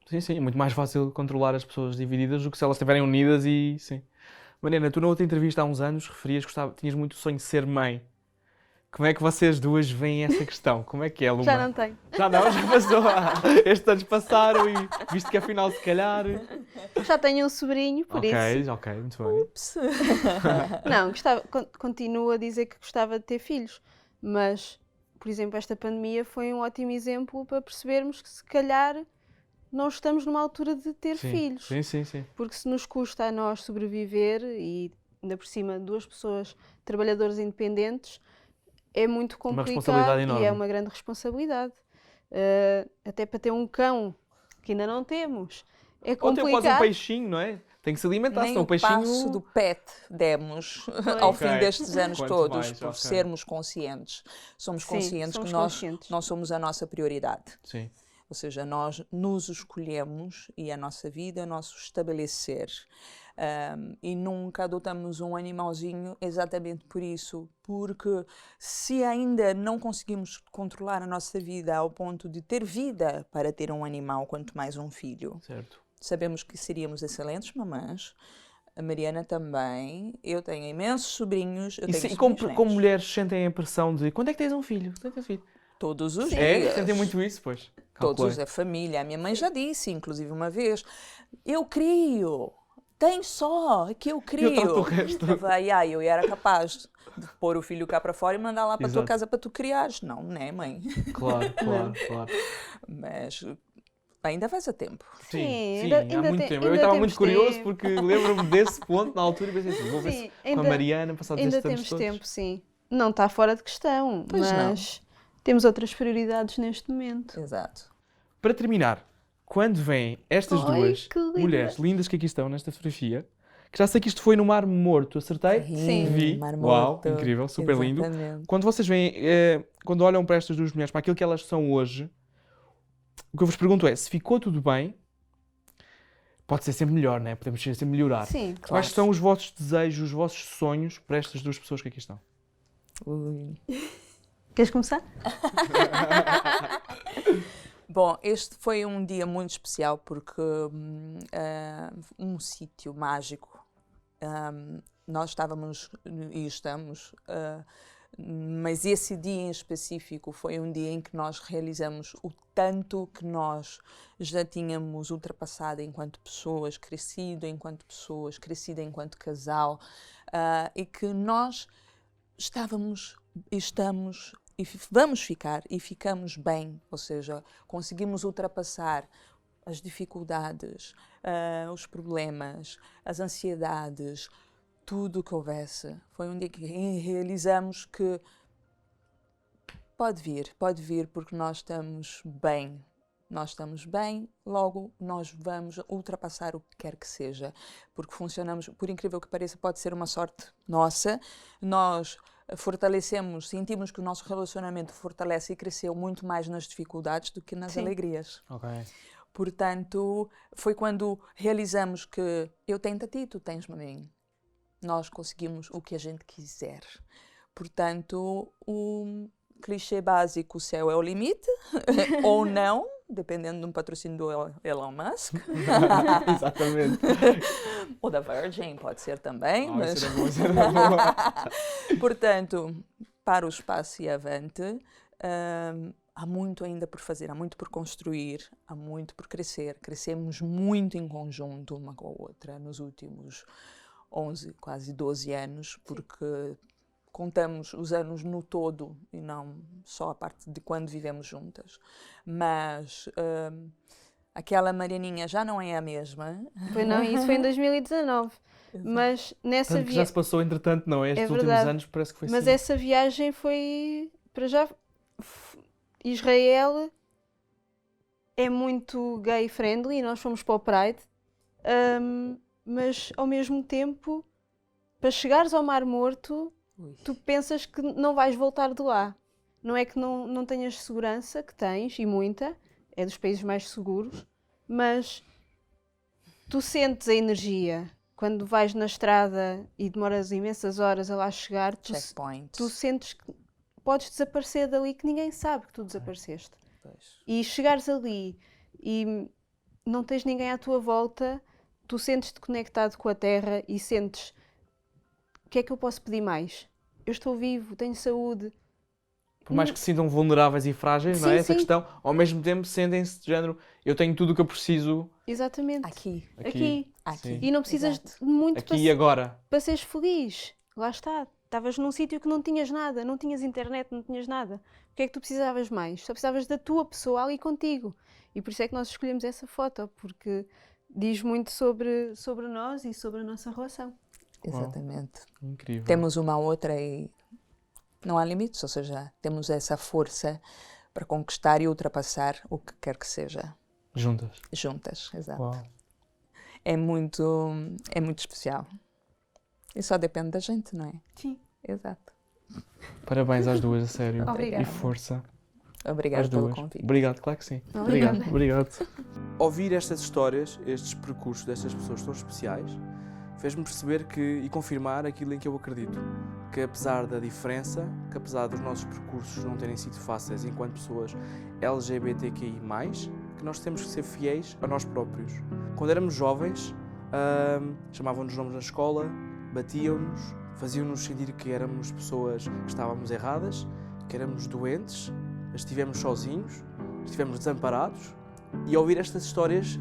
Sim, é muito mais fácil controlar as pessoas divididas do que se elas estiverem unidas e... Sim. Mariana, tu na outra entrevista há uns anos referias que tinhas muito sonho de ser mãe. Como é que vocês duas veem essa questão? Como é que é, Luma? Já não tenho. Já não, já passou. Estes anos passaram e visto que afinal se calhar... Já tenho um sobrinho, por isso. Ok, muito bem. Ups. Não, continuo a dizer que gostava de ter filhos, mas, por exemplo, esta pandemia foi um ótimo exemplo para percebermos que se calhar não estamos numa altura de ter filhos. Sim. Porque se nos custa a nós sobreviver e ainda por cima 2 pessoas trabalhadoras independentes, é muito complicado responsabilidade enorme. e é uma grande responsabilidade. Até para ter um cão, que ainda não temos, é Ou ter complicado. quase um peixinho, não é? Tem que se alimentar, Nem senão o o peixinho... passo do pet demos ao Ok. fim destes anos Quanto todos, mais, por ok. sermos conscientes. Somos Sim, conscientes somos que nós conscientes. não somos a nossa prioridade. Sim. Ou seja, nós nos escolhemos e a nossa vida é o nosso estabelecer. E nunca adotamos um animalzinho exatamente por isso. Porque se ainda não conseguimos controlar a nossa vida ao ponto de ter vida para ter um animal, quanto mais um filho. Certo. Sabemos que seríamos excelentes mamãs. A Mariana também. Eu tenho imensos sobrinhos. Eu E tenho sim, sobrinhos como netos. mulheres sentem a pressão de quando é que tens um filho? Quando é que tens um filho? Todos os É? dias. Sentem muito isso, pois. Todos Calculei. da família. A minha mãe já disse, inclusive uma vez, eu crio, tem só que eu crio. Eu trato o resto. Eu falei, eu era capaz de pôr o filho cá para fora e mandar lá para a tua Exato. casa para tu criares. Não, né, mãe? Claro. Mas ainda vais a tempo. Sim, Sim, ainda há muito tem- tempo. Eu ainda estava temos muito curioso tempo. porque lembro-me desse ponto na altura e pensei assim, vou ver Sim, se com a Mariana, passados Ainda estes anos temos todos. tempo, sim. Não está fora de questão, Pois não. mas temos outras prioridades neste momento. Exato. Para terminar, quando vêm estas Ai, duas que linda. mulheres lindas que aqui estão nesta fotografia, que já sei que isto foi no Mar Morto, acertei? Sim. Vi. Mar Uau, Morto. incrível, super lindo. Exatamente. Quando vocês veem, quando olham para estas duas mulheres, para aquilo que elas são hoje, o que eu vos pergunto é, se ficou tudo bem pode ser sempre melhor, né? Podemos sempre melhorar. Sim. Quais são os vossos desejos, os vossos sonhos para estas duas pessoas que aqui estão? Ui. Queres começar? Bom, este foi um dia muito especial porque um sítio mágico. Nós estávamos e estamos, mas esse dia em específico foi um dia em que nós realizamos o tanto que nós já tínhamos ultrapassado enquanto pessoas, crescido enquanto casal, e que nós estamos e vamos ficar e ficamos bem, ou seja, conseguimos ultrapassar as dificuldades, os problemas, as ansiedades, tudo o que houvesse. Foi um dia que realizamos que pode vir porque nós estamos bem. Nós estamos bem, logo nós vamos ultrapassar o que quer que seja, porque funcionamos, por incrível que pareça, pode ser uma sorte nossa, nós fortalecemos, sentimos que o nosso relacionamento fortalece e cresceu muito mais nas dificuldades do que nas Sim. alegrias. Ok. Portanto, foi quando realizamos que eu tenho a ti, tu tens-me a mim. Nós conseguimos o que a gente quiser. Portanto, o clichê básico, o céu é o limite, ou não, dependendo de um patrocínio do Elon Musk. Exatamente. Ou da Virgin, pode ser também. Mas... Isso era bom. Portanto, para o espaço e avante, há muito ainda por fazer, há muito por construir, há muito por crescer. Crescemos muito em conjunto uma com a outra nos últimos 11, quase 12 anos, porque contamos os anos no todo e não só a parte de quando vivemos juntas. Mas aquela Marianinha já não é a mesma. Foi não, isso foi em 2019. Mas nessa Tanto que já se passou, entretanto, não é? Estes É últimos verdade. anos parece que foi Mas assim. essa viagem foi, para já, Israel é muito gay friendly, nós fomos para o Pride, mas ao mesmo tempo, para chegares ao Mar Morto, tu pensas que não vais voltar de lá. Não é que não tenhas segurança, que tens, e muita, é dos países mais seguros, mas tu sentes a energia. Quando vais na estrada e demoras imensas horas a lá chegar, Checkpoint. tu sentes que podes desaparecer dali, que ninguém sabe que tu desapareceste. Pois. E chegares ali e não tens ninguém à tua volta, tu sentes-te conectado com a terra e sentes: o que é que eu posso pedir mais? Eu estou vivo, tenho saúde. Por mais que se sintam vulneráveis e frágeis, não é? Sim, Essa sim. questão, ao mesmo tempo sentem-se de género, eu tenho tudo o que eu preciso Exatamente. Aqui. Aqui. Sim. E não precisas Exato. de muito Aqui e agora. para seres feliz. Lá está. Estavas num sítio que não tinhas nada, não tinhas internet, não tinhas nada. O que é que tu precisavas mais? Só precisavas da tua pessoa ali contigo. E por isso é que nós escolhemos essa foto, porque diz muito sobre nós e sobre a nossa relação. Exatamente. Incrível. Temos uma outra e não há limites, ou seja, temos essa força para conquistar e ultrapassar o que quer que seja, Juntas. juntas, exato. Uau. É muito especial. E só depende da gente, não é? Sim. Exato. Parabéns às duas, a sério. Obrigada. E força Obrigada às pelo duas. convite. Obrigado, claro que sim. Obrigada. Obrigado. Ouvir estas histórias, estes percursos destas pessoas tão especiais, fez-me perceber e confirmar aquilo em que eu acredito. Que apesar da diferença, que apesar dos nossos percursos não terem sido fáceis enquanto pessoas LGBTQI+, que nós temos que ser fiéis a nós próprios. Quando éramos jovens, chamavam-nos nomes na escola, batiam-nos, faziam-nos sentir que éramos pessoas que estávamos erradas, que éramos doentes, estivemos sozinhos, estivemos desamparados. E ouvir estas histórias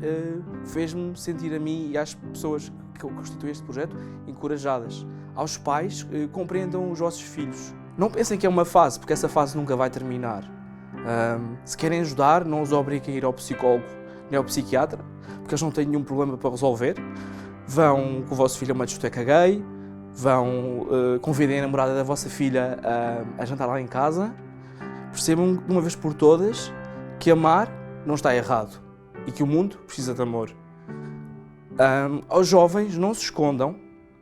fez-me sentir a mim e às pessoas que constituem este projeto encorajadas. Aos pais, compreendam os vossos filhos. Não pensem que é uma fase, porque essa fase nunca vai terminar. Se querem ajudar, não os obriguem a ir ao psicólogo nem ao psiquiatra, porque eles não têm nenhum problema para resolver. Vão com o vosso filho a uma discoteca gay, vão convidem a namorada da vossa filha a jantar lá em casa. Percebam de uma vez por todas que amar não está errado e que o mundo precisa de amor. Aos jovens, não se escondam,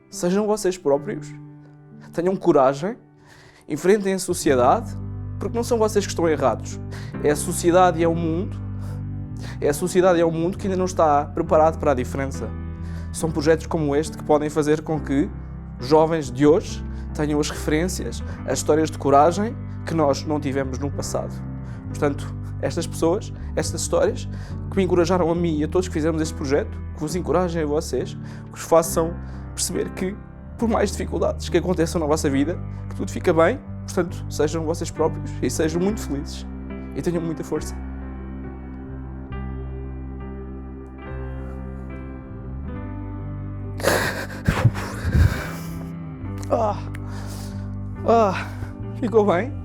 sejam vocês próprios, tenham coragem, enfrentem a sociedade, porque não são vocês que estão errados, é a sociedade e é o mundo. É a sociedade e é o mundo que ainda não está preparado para a diferença. São projetos como este que podem fazer com que os jovens de hoje tenham as referências, as histórias de coragem que nós não tivemos no passado. Portanto, estas pessoas, estas histórias que me encorajaram a mim e a todos que fizemos este projeto, que vos encorajem a vocês, que vos façam perceber que, por mais dificuldades que aconteçam na vossa vida, que tudo fica bem, portanto, sejam vocês próprios e sejam muito felizes e tenham muita força. Ficou bem?